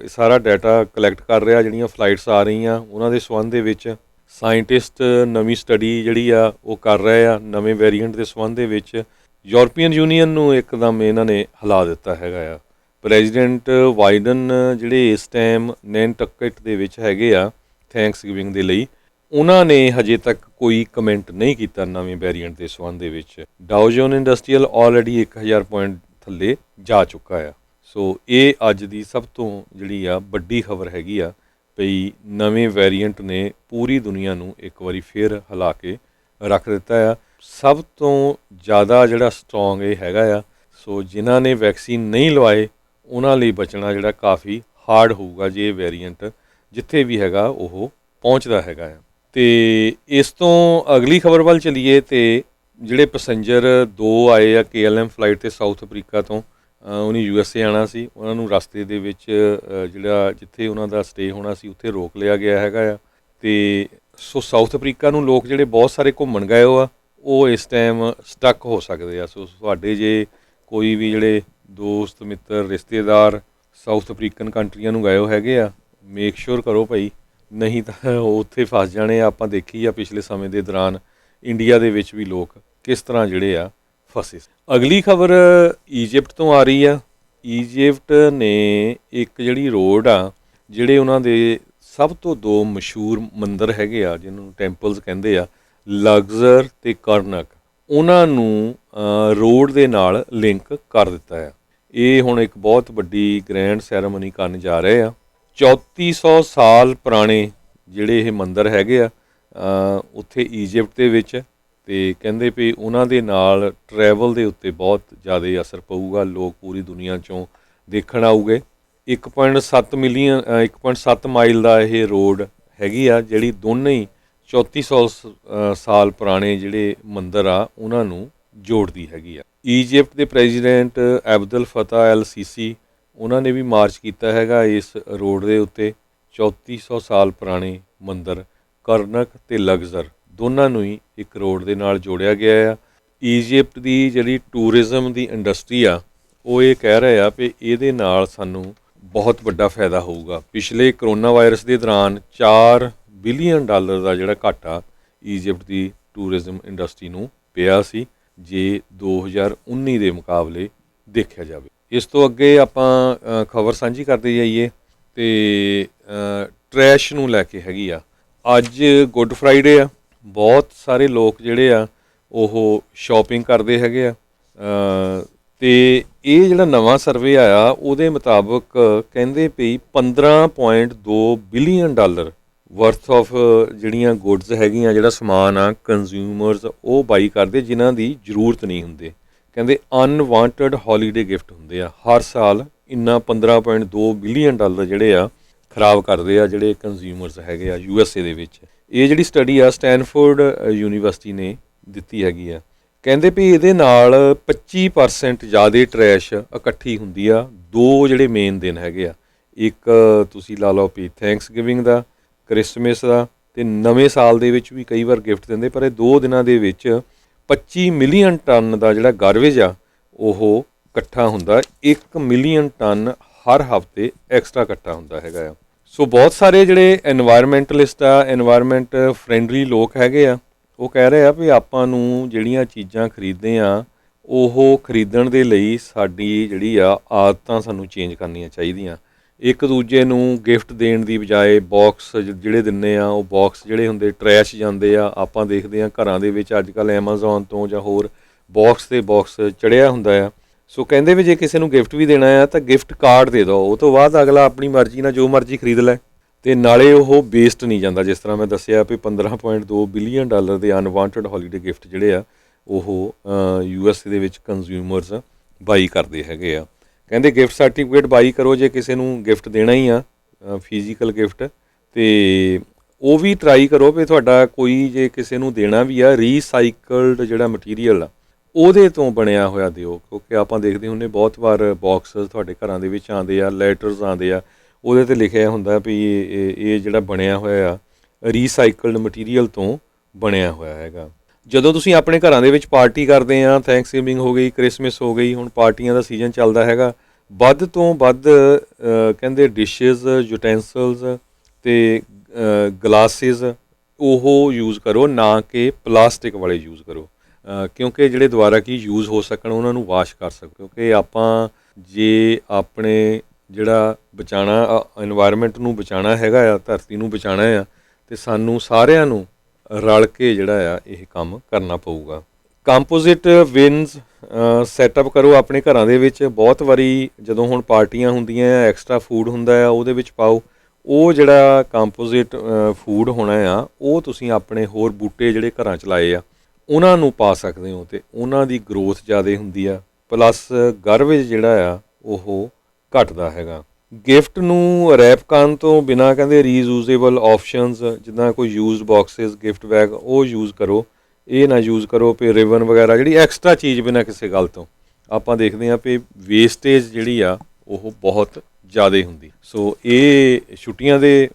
ਸਾਰਾ ਡਾਟਾ ਕਲੈਕਟ ਕਰ ਰਿਹਾ ਜਿਹੜੀਆਂ ਫਲਾਈਟਸ ਆ ਰਹੀਆਂ ਉਹਨਾਂ ਦੇ ਸੰਬੰਧ ਦੇ ਵਿੱਚ। ਸਾਇੰਟਿਸਟ ਨਵੀਂ ਸਟੱਡੀ ਜਿਹੜੀ ਆ ਉਹ ਕਰ ਰਹੇ ਆ ਨਵੇਂ ਵੇਰੀਐਂਟ ਦੇ ਸੰਬੰਧ ਦੇ ਵਿੱਚ। ਯੂਰਪੀਅਨ ਯੂਨੀਅਨ ਨੂੰ ਇੱਕਦਮ ਇਹਨਾਂ ਨੇ ਹਿਲਾ ਦਿੱਤਾ ਹੈਗਾ ਆ। ਪ੍ਰੈਜ਼ੀਡੈਂਟ ਬਾਈਡਨ ਜਿਹੜੇ ਇਸ ਟਾਈਮ ਨੈਨਟੱਕਟ ਦੇ ਵਿੱਚ ਹੈਗੇ ਆ ਥੈਂਕਸ ਗਿਵਿੰਗ ਦੇ ਲਈ ਉਹਨਾਂ ਨੇ ਹਜੇ ਤੱਕ ਕੋਈ ਕਮੈਂਟ ਨਹੀਂ ਕੀਤਾ ਨਵੇਂ ਵੇਰੀਐਂਟ ਦੇ ਸੰਬੰਧ ਦੇ ਵਿੱਚ। ਡਾਓ ਜੋਨ ਇੰਡਸਟਰੀਅਲ ਆਲਰੇਡੀ 1000 ਪੁਆਇੰਟ ਥੱਲੇ ਜਾ ਚੁੱਕਾ ਆ। ਸੋ ਇਹ ਅੱਜ ਦੀ ਸਭ ਤੋਂ ਜਿਹੜੀ ਆ ਵੱਡੀ ਖਬਰ ਹੈਗੀ ਆ ਵੀ ਨਵੇਂ ਵੇਰੀਐਂਟ ਨੇ ਪੂਰੀ ਦੁਨੀਆ ਨੂੰ ਇੱਕ ਵਾਰੀ ਫਿਰ ਹਿਲਾ ਕੇ ਰੱਖ ਦਿੱਤਾ ਆ। ਸਭ ਤੋਂ ਜ਼ਿਆਦਾ ਜਿਹੜਾ ਸਟਰੋਂਗ ਇਹ ਹੈਗਾ ਆ। ਸੋ ਜਿਨ੍ਹਾਂ ਨੇ ਵੈਕਸੀਨ ਨਹੀਂ ਲਵਾਏ ਉਹਨਾਂ ਲਈ ਬਚਣਾ ਜਿਹੜਾ ਕਾਫੀ ਹਾਰਡ ਹੋਊਗਾ ਜੇ ਇਹ ਵੇਰੀਐਂਟ ਜਿੱਥੇ ਵੀ ਹੈਗਾ ਉਹ ਪਹੁੰਚਦਾ ਹੈਗਾ ਆ। ਅਤੇ ਇਸ ਤੋਂ ਅਗਲੀ ਖਬਰ ਵੱਲ ਚੱਲੀਏ ਅਤੇ ਜਿਹੜੇ ਪੈਸੰਜਰ 2 ਆਏ ਆ KLM ਫਲਾਈਟ 'ਤੇ ਸਾਊਥ ਅਫਰੀਕਾ ਤੋਂ ਉਹਨੇ USA ਆਉਣਾ ਸੀ ਉਹਨਾਂ ਨੂੰ ਰਸਤੇ ਦੇ ਵਿੱਚ ਜਿਹੜਾ ਜਿੱਥੇ ਉਹਨਾਂ ਦਾ ਸਟੇ ਹੋਣਾ ਸੀ ਉੱਥੇ ਰੋਕ ਲਿਆ ਗਿਆ ਹੈਗਾ ਆ। ਅਤੇ ਸੋ ਸਾਊਥ ਅਫਰੀਕਾ ਨੂੰ ਲੋਕ ਜਿਹੜੇ ਬਹੁਤ ਸਾਰੇ ਘੁੰਮਣ ਗਏ ਆ ਉਹ ਇਸ ਟਾਈਮ ਸਟਕ ਹੋ ਸਕਦੇ ਆ। ਸੋ ਤੁਹਾਡੇ ਜੇ ਕੋਈ ਵੀ ਜਿਹੜੇ ਦੋਸਤ ਮਿੱਤਰ ਰਿਸ਼ਤੇਦਾਰ ਸਾਊਥ ਅਫਰੀਕਨ ਕੰਟਰੀਆਂ ਨੂੰ ਗਏ ਹੋ ਹੈਗੇ ਆ ਮੇਕ ਸ਼ੋਰ ਕਰੋ ਭਾਈ ਨਹੀਂ ਤਾਂ ਉੱਥੇ ਫਸ ਜਾਣੇ ਆ। ਆਪਾਂ ਦੇਖੀ ਆ ਪਿਛਲੇ ਸਮੇਂ ਦੇ ਦੌਰਾਨ ਇੰਡੀਆ ਦੇ ਵਿੱਚ ਵੀ ਲੋਕ ਕਿਸ ਤਰ੍ਹਾਂ ਜਿਹੜੇ ਆ ਫਸੇ। ਅਗਲੀ ਖਬਰ ਈਜਿਪਟ ਤੋਂ ਆ ਰਹੀ ਆ। ਈਜਿਪਟ ਨੇ ਇੱਕ ਜਿਹੜੀ ਰੋਡ ਆ ਜਿਹੜੇ ਉਹਨਾਂ ਦੇ ਸਭ ਤੋਂ 2 ਮਸ਼ਹੂਰ ਮੰਦਰ ਹੈਗੇ ਆ ਜਿਹਨਾਂ ਨੂੰ ਟੈਂਪਲਸ ਕਹਿੰਦੇ ਆ ਲਗਜ਼ਰ ਅਤੇ ਕਰਨਕ ਉਹਨਾਂ ਨੂੰ ਰੋਡ ਦੇ ਨਾਲ ਲਿੰਕ ਕਰ ਦਿੱਤਾ ਆ। ਇਹ ਹੁਣ ਇੱਕ ਬਹੁਤ ਵੱਡੀ ਗ੍ਰੈਂਡ ਸੈਰੇਮਨੀ ਕਰਨ ਜਾ ਰਹੇ ਆ। 3400 ਸਾਲ ਪੁਰਾਣੇ ਜਿਹੜੇ ਇਹ ਮੰਦਿਰ ਹੈਗੇ ਆ ਉੱਥੇ ਈਜਿਪਟ ਦੇ ਵਿੱਚ, ਅਤੇ ਕਹਿੰਦੇ ਵੀ ਉਹਨਾਂ ਦੇ ਨਾਲ ਟਰੈਵਲ ਦੇ ਉੱਤੇ ਬਹੁਤ ਜ਼ਿਆਦਾ ਅਸਰ ਪਊਗਾ। ਲੋਕ ਪੂਰੀ ਦੁਨੀਆ 'ਚੋਂ ਦੇਖਣ ਆਊਗੇ। 1.7 ਮਾਈਲ ਦਾ ਇਹ ਰੋਡ ਹੈਗੀ ਆ, ਜਿਹੜੀ ਦੋਨੇ ਹੀ 3400 ਸਾਲ ਪੁਰਾਣੇ ਜਿਹੜੇ ਮੰਦਿਰ ਆ ਉਹਨਾਂ ਨੂੰ ਜੋੜਦੀ ਹੈਗੀ ਆ। ਈਜਿਪਟ ਦੇ ਪ੍ਰੈਜ਼ੀਡੈਂਟ ਅਬਦੁਲ ਫਤਿਹ ਅਲ ਸੀਸੀ ਉਹਨਾਂ ਨੇ ਵੀ ਮਾਰਚ ਕੀਤਾ ਹੈਗਾ ਇਸ ਰੋਡ ਦੇ ਉੱਤੇ। 3400 ਸਾਲ ਪੁਰਾਣੇ ਮੰਦਿਰ ਕਰਨਕ ਅਤੇ ਲਗਜ਼ਰ ਦੋਨਾਂ ਨੂੰ ਹੀ ਇੱਕ ਰੋਡ ਦੇ ਨਾਲ ਜੋੜਿਆ ਗਿਆ ਆ। ਈਜਿਪਟ ਦੀ ਜਿਹੜੀ ਟੂਰਿਜ਼ਮ ਦੀ ਇੰਡਸਟਰੀ ਆ ਉਹ ਇਹ ਕਹਿ ਰਹੇ ਆ ਵੀ ਇਹਦੇ ਨਾਲ ਸਾਨੂੰ ਬਹੁਤ ਵੱਡਾ ਫਾਇਦਾ ਹੋਊਗਾ। ਪਿਛਲੇ ਕਰੋਨਾ ਵਾਇਰਸ ਦੇ ਦੌਰਾਨ $4 ਬਿਲੀਅਨ ਦਾ ਜਿਹੜਾ ਘਾਟਾ ਈਜਿਪਟ ਦੀ ਟੂਰਿਜ਼ਮ ਇੰਡਸਟਰੀ ਨੂੰ ਪਿਆ ਸੀ, ਜੇ 2019 ਦੇ ਮੁਕਾਬਲੇ ਦੇਖਿਆ ਜਾਵੇ। ਇਸ ਤੋਂ ਅੱਗੇ ਆਪਾਂ ਖਬਰ ਸਾਂਝੀ ਕਰਦੇ ਜਾਈਏ ਅਤੇ ਟਰੈਸ਼ ਨੂੰ ਲੈ ਕੇ ਹੈਗੀ ਆ। ਅੱਜ ਗੁੱਡ ਫਰਾਈਡੇ ਆ, ਬਹੁਤ ਸਾਰੇ ਲੋਕ ਜਿਹੜੇ ਆ ਉਹ ਸ਼ਾਪਿੰਗ ਕਰਦੇ ਹੈਗੇ ਆ, ਅਤੇ ਇਹ ਜਿਹੜਾ ਨਵਾਂ ਸਰਵੇ ਆਇਆ ਉਹਦੇ ਮੁਤਾਬਕ ਕਹਿੰਦੇ ਪਈ $15.2 ਬਿਲੀਅਨ ਵਰਥ ਆਫ ਜਿਹੜੀਆਂ ਗੁੱਡਸ ਹੈਗੀਆਂ, ਜਿਹੜਾ ਸਮਾਨ ਆ ਕੰਜ਼ਿਊਮਰਸ ਉਹ ਬਾਈ ਕਰਦੇ ਜਿਨ੍ਹਾਂ ਦੀ ਜ਼ਰੂਰਤ ਨਹੀਂ ਹੁੰਦੇ। ਕਹਿੰਦੇ ਅਨਵਾਂਟਡ ਹੌਲੀਡੇ ਗਿਫਟ ਹੁੰਦੇ ਆ ਹਰ ਸਾਲ। ਇੰਨਾ $15.2 ਬਿਲੀਅਨ ਜਿਹੜੇ ਆ ਖਰਾਬ ਕਰਦੇ ਆ ਜਿਹੜੇ ਕੰਜ਼ਿਊਮਰਸ ਹੈਗੇ ਆ USA ਦੇ ਵਿੱਚ। ਇਹ ਜਿਹੜੀ ਸਟੱਡੀ ਆ ਸਟੈਨਫੋਰਡ ਯੂਨੀਵਰਸਿਟੀ ਨੇ ਦਿੱਤੀ ਹੈਗੀ ਆ। ਕਹਿੰਦੇ ਵੀ ਇਹਦੇ ਨਾਲ 25% ਜ਼ਿਆਦਾ ਟਰੈਸ਼ ਇਕੱਠੀ ਹੁੰਦੀ ਆ। ਦੋ ਜਿਹੜੇ ਮੇਨ ਦਿਨ ਹੈਗੇ ਆ, ਇੱਕ ਤੁਸੀਂ ਲਾ ਲਓ ਵੀ ਥੈਂਕਸ ਗਿਵਿੰਗ ਦਾ, ਕ੍ਰਿਸਮਸ ਦਾ, ਅਤੇ ਨਵੇਂ ਸਾਲ ਦੇ ਵਿੱਚ ਵੀ ਕਈ ਵਾਰ ਗਿਫਟ ਦਿੰਦੇ। ਪਰ ਇਹ 2 ਦਿਨਾਂ ਦੇ ਵਿੱਚ 25 ਮਿਲੀਅਨ ਟਨ ਦਾ ਜਿਹੜਾ ਗਾਰਬੇਜ ਆ ਉਹ ਇਕੱਠਾ ਹੁੰਦਾ। 1 ਮਿਲੀਅਨ ਟਨ ਹਰ ਹਫ਼ਤੇ ਐਕਸਟਰਾ ਇਕੱਠਾ ਹੁੰਦਾ ਹੈਗਾ ਆ। ਸੋ ਬਹੁਤ ਸਾਰੇ ਜਿਹੜੇ ਐਨਵਾਇਰਮੈਂਟਲਿਸਟ ਆ, ਐਨਵਾਇਰਮੈਂਟ ਫਰੈਂਡਲੀ ਲੋਕ ਹੈਗੇ ਆ, ਉਹ ਕਹਿ ਰਹੇ ਆ ਵੀ ਆਪਾਂ ਨੂੰ ਜਿਹੜੀਆਂ ਚੀਜ਼ਾਂ ਖਰੀਦਦੇ ਆ ਉਹ ਖਰੀਦਣ ਦੇ ਲਈ ਸਾਡੀ ਜਿਹੜੀ ਆ ਆਦਤਾਂ ਸਾਨੂੰ ਚੇਂਜ ਕਰਨੀਆਂ ਚਾਹੀਦੀਆਂ। ਇੱਕ ਦੂਜੇ ਨੂੰ ਗਿਫਟ ਦੇਣ ਦੀ ਬਜਾਏ ਬਾਕਸ ਜਿਹੜੇ ਦਿੰਦੇ ਆ ਉਹ ਬਾਕਸ ਜਿਹੜੇ ਹੁੰਦੇ ਟਰੈਸ਼ ਜਾਂਦੇ ਆ। ਆਪਾਂ ਦੇਖਦੇ ਆ ਘਰਾਂ ਦੇ ਵਿੱਚ ਅੱਜ ਕੱਲ੍ਹ ਐਮਾਜ਼ੋਨ ਤੋਂ ਜਾਂ ਹੋਰ ਬਾਕਸ 'ਤੇ ਬਾਕਸ ਚੜਿਆ ਹੁੰਦਾ ਆ। ਸੋ ਕਹਿੰਦੇ ਵੀ ਜੇ ਕਿਸੇ ਨੂੰ ਗਿਫਟ ਵੀ ਦੇਣਾ ਆ ਤਾਂ ਗਿਫਟ ਕਾਰਡ ਦੇ ਦਿਓ, ਉਹ ਤੋਂ ਬਾਅਦ ਅਗਲਾ ਆਪਣੀ ਮਰਜ਼ੀ ਨਾਲ ਜੋ ਮਰਜ਼ੀ ਖਰੀਦ ਲੈ, ਅਤੇ ਨਾਲੇ ਉਹ ਵੇਸਟ ਨਹੀਂ ਜਾਂਦਾ। ਜਿਸ ਤਰ੍ਹਾਂ ਮੈਂ ਦੱਸਿਆ ਵੀ $15.2 ਬਿਲੀਅਨ ਦੇ ਅਨਵਾਂਟਡ ਹੌਲੀਡੇ ਗਿਫਟ ਜਿਹੜੇ ਆ ਉਹ USA ਦੇ ਵਿੱਚ ਕੰਜ਼ਿਊਮਰਸ ਬਾਈ ਕਰਦੇ ਹੈਗੇ ਆ। ਕਹਿੰਦੇ ਗਿਫਟ ਸਰਟੀਫਿਕੇਟ ਬਾਈ ਕਰੋ ਜੇ ਕਿਸੇ ਨੂੰ ਗਿਫਟ ਦੇਣਾ ਹੀ ਆ, ਫਿਜ਼ੀਕਲ ਗਿਫਟ, ਅਤੇ ਉਹ ਵੀ ਟਰਾਈ ਕਰੋ ਵੀ ਤੁਹਾਡਾ ਕੋਈ ਜੇ ਕਿਸੇ ਨੂੰ ਦੇਣਾ ਵੀ ਆ ਰੀਸਾਈਕਲਡ ਜਿਹੜਾ ਮਟੀਰੀਅਲ ਆ ਉਹਦੇ ਤੋਂ ਬਣਿਆ ਹੋਇਆ ਦਿਓ। ਕਿਉਂਕਿ ਆਪਾਂ ਦੇਖਦੇ ਹੁੰਦੇ ਬਹੁਤ ਵਾਰ ਬਾਕਸ ਤੁਹਾਡੇ ਘਰਾਂ ਦੇ ਵਿੱਚ ਆਉਂਦੇ ਆ, ਲੈਟਰਸ ਆਉਂਦੇ ਆ, ਉਹਦੇ 'ਤੇ ਲਿਖਿਆ ਹੁੰਦਾ ਵੀ ਇਹ ਜਿਹੜਾ ਬਣਿਆ ਹੋਇਆ ਆ ਰੀਸਾਈਕਲਡ ਮਟੀਰੀਅਲ ਤੋਂ ਬਣਿਆ ਹੋਇਆ ਹੈਗਾ। ਜਦੋਂ ਤੁਸੀਂ ਆਪਣੇ ਘਰਾਂ ਦੇ ਵਿੱਚ ਪਾਰਟੀ ਕਰਦੇ ਆ, ਥੈਂਕਸ ਗਿਵਿੰਗ ਹੋ ਗਈ, ਕ੍ਰਿਸਮਸ ਹੋ ਗਈ, ਹੁਣ ਪਾਰਟੀਆਂ ਦਾ ਸੀਜ਼ਨ ਚੱਲਦਾ ਹੈਗਾ, ਵੱਧ ਤੋਂ ਵੱਧ ਕਹਿੰਦੇ ਡਿਸ਼ਿਜ਼, ਯੂਟੈਂਸਲਸ ਅਤੇ ਗਲਾਸਿਸ ਉਹ ਯੂਜ਼ ਕਰੋ, ਨਾ ਕਿ ਪਲਾਸਟਿਕ ਵਾਲੇ ਯੂਜ਼ ਕਰੋ, ਕਿਉਂਕਿ ਜਿਹੜੇ ਦੁਬਾਰਾ ਕੀ ਯੂਜ਼ ਹੋ ਸਕਣ ਉਹਨਾਂ ਨੂੰ ਵਾਸ਼ ਕਰ ਸਕੋ। ਕਿਉਂਕਿ ਆਪਾਂ ਜੇ ਆਪਣੇ ਜਿਹੜਾ ਬਚਾਉਣਾ ਇਨਵਾਇਰਮੈਂਟ ਨੂੰ ਬਚਾਉਣਾ ਹੈਗਾ ਆ, ਧਰਤੀ ਨੂੰ ਬਚਾਉਣਾ ਆ, ਅਤੇ ਸਾਨੂੰ ਸਾਰਿਆਂ ਨੂੰ ਰਲ ਕੇ ਜਿਹੜਾ ਆ ਇਹ ਕੰਮ ਕਰਨਾ ਪਊਗਾ। ਕੰਪੋਜ਼ਿਟ ਵਿਨਸ ਸੈਟਅਪ ਕਰੋ ਆਪਣੇ ਘਰਾਂ ਦੇ ਵਿੱਚ। ਬਹੁਤ ਵਾਰੀ ਜਦੋਂ ਹੁਣ ਪਾਰਟੀਆਂ ਹੁੰਦੀਆਂ ਆ, ਐਕਸਟਰਾ ਫੂਡ ਹੁੰਦਾ ਆ, ਉਹਦੇ ਵਿੱਚ ਪਾਓ। ਉਹ ਜਿਹੜਾ ਕੰਪੋਜ਼ਿਟ ਫੂਡ ਹੋਣਾ ਆ ਉਹ ਤੁਸੀਂ ਆਪਣੇ ਹੋਰ ਬੂਟੇ ਜਿਹੜੇ ਘਰਾਂ 'ਚ ਲਾਏ ਆ ਉਹਨਾਂ ਨੂੰ ਪਾ ਸਕਦੇ ਹੋ, ਅਤੇ ਉਹਨਾਂ ਦੀ ਗਰੋਥ ਜ਼ਿਆਦਾ ਹੁੰਦੀ ਆ, ਪਲੱਸ ਗਾਰਬੇਜ ਜਿਹੜਾ ਆ ਉਹ ਘਟਦਾ ਹੈਗਾ। ਗਿਫਟ ਨੂੰ ਰੈਪ ਕਰਨ ਤੋਂ ਬਿਨਾਂ ਕਹਿੰਦੇ ਰੀਯੂਜ਼ੇਬਲ ਆਪਸ਼ਨਸ ਜਿੱਦਾਂ ਕੋਈ ਯੂਜ਼ਡ ਬਾਕਸਿਸ, ਗਿਫਟ ਬੈਗ ਉਹ ਯੂਜ਼ ਕਰੋ। ਇਹ ਨਾ ਯੂਜ਼ ਕਰੋ ਵੀ ਰਿਬਨ ਵਗੈਰਾ ਜਿਹੜੀ ਐਕਸਟਰਾ ਚੀਜ਼ ਬਿਨਾਂ ਕਿਸੇ ਗੱਲ ਤੋਂ। ਆਪਾਂ ਦੇਖਦੇ ਹਾਂ ਵੀ ਵੇਸਟੇਜ ਜਿਹੜੀ ਆ ਉਹ ਬਹੁਤ ਜ਼ਿਆਦਾ ਹੁੰਦੀ। ਸੋ ਇਹ ਛੁੱਟੀਆਂ ਦੇ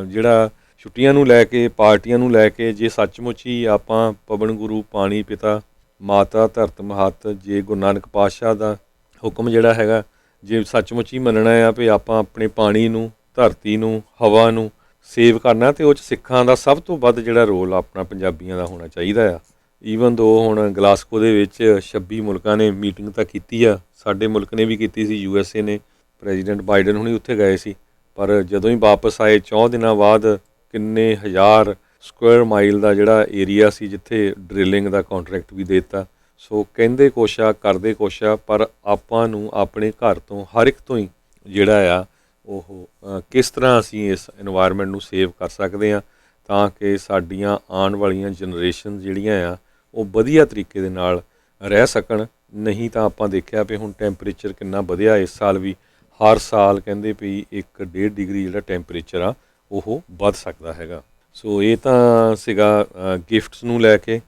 ਜਿਹੜਾ ਛੁੱਟੀਆਂ ਨੂੰ ਲੈ ਕੇ, ਪਾਰਟੀਆਂ ਨੂੰ ਲੈ ਕੇ, ਜੇ ਸੱਚਮੁੱਚ ਹੀ ਆਪਾਂ ਪਵਨ ਗੁਰੂ, ਪਾਣੀ ਪਿਤਾ, ਮਾਤਾ ਧਰਤ ਮਹੱਤ, ਜੇ ਗੁਰੂ ਨਾਨਕ ਪਾਤਸ਼ਾਹ ਦਾ ਹੁਕਮ ਜਿਹੜਾ ਹੈਗਾ ਜੇ ਸੱਚਮੁੱਚ ਹੀ ਮੰਨਣਾ ਆ ਵੀ ਆਪਾਂ ਆਪਣੇ ਪਾਣੀ ਨੂੰ, ਧਰਤੀ ਨੂੰ, ਹਵਾ ਨੂੰ ਸੇਵ ਕਰਨਾ, ਅਤੇ ਉਹ 'ਚ ਸਿੱਖਾਂ ਦਾ ਸਭ ਤੋਂ ਵੱਧ ਜਿਹੜਾ ਰੋਲ ਆਪਣਾ ਪੰਜਾਬੀਆਂ ਦਾ ਹੋਣਾ ਚਾਹੀਦਾ ਆ। ਈਵਨ ਦੋ ਹੁਣ ਗਲਾਸਕੋ ਦੇ ਵਿੱਚ 26 ਮੁਲਕਾਂ ਨੇ ਮੀਟਿੰਗ ਤਾਂ ਕੀਤੀ ਆ, ਸਾਡੇ ਮੁਲਕ ਨੇ ਵੀ ਕੀਤੀ ਸੀ, USA ਨੇ, ਪ੍ਰੈਜ਼ੀਡੈਂਟ ਬਾਈਡਨ ਹੁਣੀ ਉੱਥੇ ਗਏ ਸੀ, ਪਰ ਜਦੋਂ ਹੀ ਵਾਪਸ ਆਏ 4 ਦਿਨਾਂ ਬਾਅਦ ਕਿੰਨੇ ਹਜ਼ਾਰ ਸਕੁਆਇਰ ਮਾਈਲ ਦਾ ਜਿਹੜਾ ਏਰੀਆ ਸੀ ਜਿੱਥੇ ਡਰਿਲਿੰਗ ਦਾ ਕੰਟਰੈਕਟ ਵੀ ਦੇ ਦਿੱਤਾ। ਸੋ ਕਹਿੰਦੇ ਕੁਛ ਆ ਕਰਦੇ ਕੁਛ ਆ, ਪਰ ਆਪਾਂ ਨੂੰ ਆਪਣੇ ਘਰ ਤੋਂ ਹਰ ਇੱਕ ਤੋਂ ਹੀ ਜਿਹੜਾ ਆ ਉਹ ਕਿਸ ਤਰ੍ਹਾਂ ਅਸੀਂ ਇਸ ਇਨਵਾਇਰਨਮੈਂਟ ਨੂੰ ਸੇਵ ਕਰ ਸਕਦੇ ਹਾਂ ਤਾਂ ਕਿ ਸਾਡੀਆਂ ਆਉਣ ਵਾਲੀਆਂ ਜਨਰੇਸ਼ਨ ਜਿਹੜੀਆਂ ਆ ਉਹ ਵਧੀਆ ਤਰੀਕੇ ਦੇ ਨਾਲ ਰਹਿ ਸਕਣ। ਨਹੀਂ ਤਾਂ ਆਪਾਂ ਦੇਖਿਆ ਵੀ ਹੁਣ ਟੈਂਪਰੇਚਰ ਕਿੰਨਾ ਵਧਿਆ ਇਸ ਸਾਲ ਵੀ, ਹਰ ਸਾਲ ਕਹਿੰਦੇ ਵੀ 1-1.5 ਡਿਗਰੀ ਜਿਹੜਾ ਟੈਂਪਰੇਚਰ ਆ ਉਹ ਵੱਧ ਸਕਦਾ ਹੈਗਾ। ਸੋ ਇਹ ਤਾਂ ਸੀਗਾ ਗਿਫਟਸ ਨੂੰ ਲੈ ਕੇ,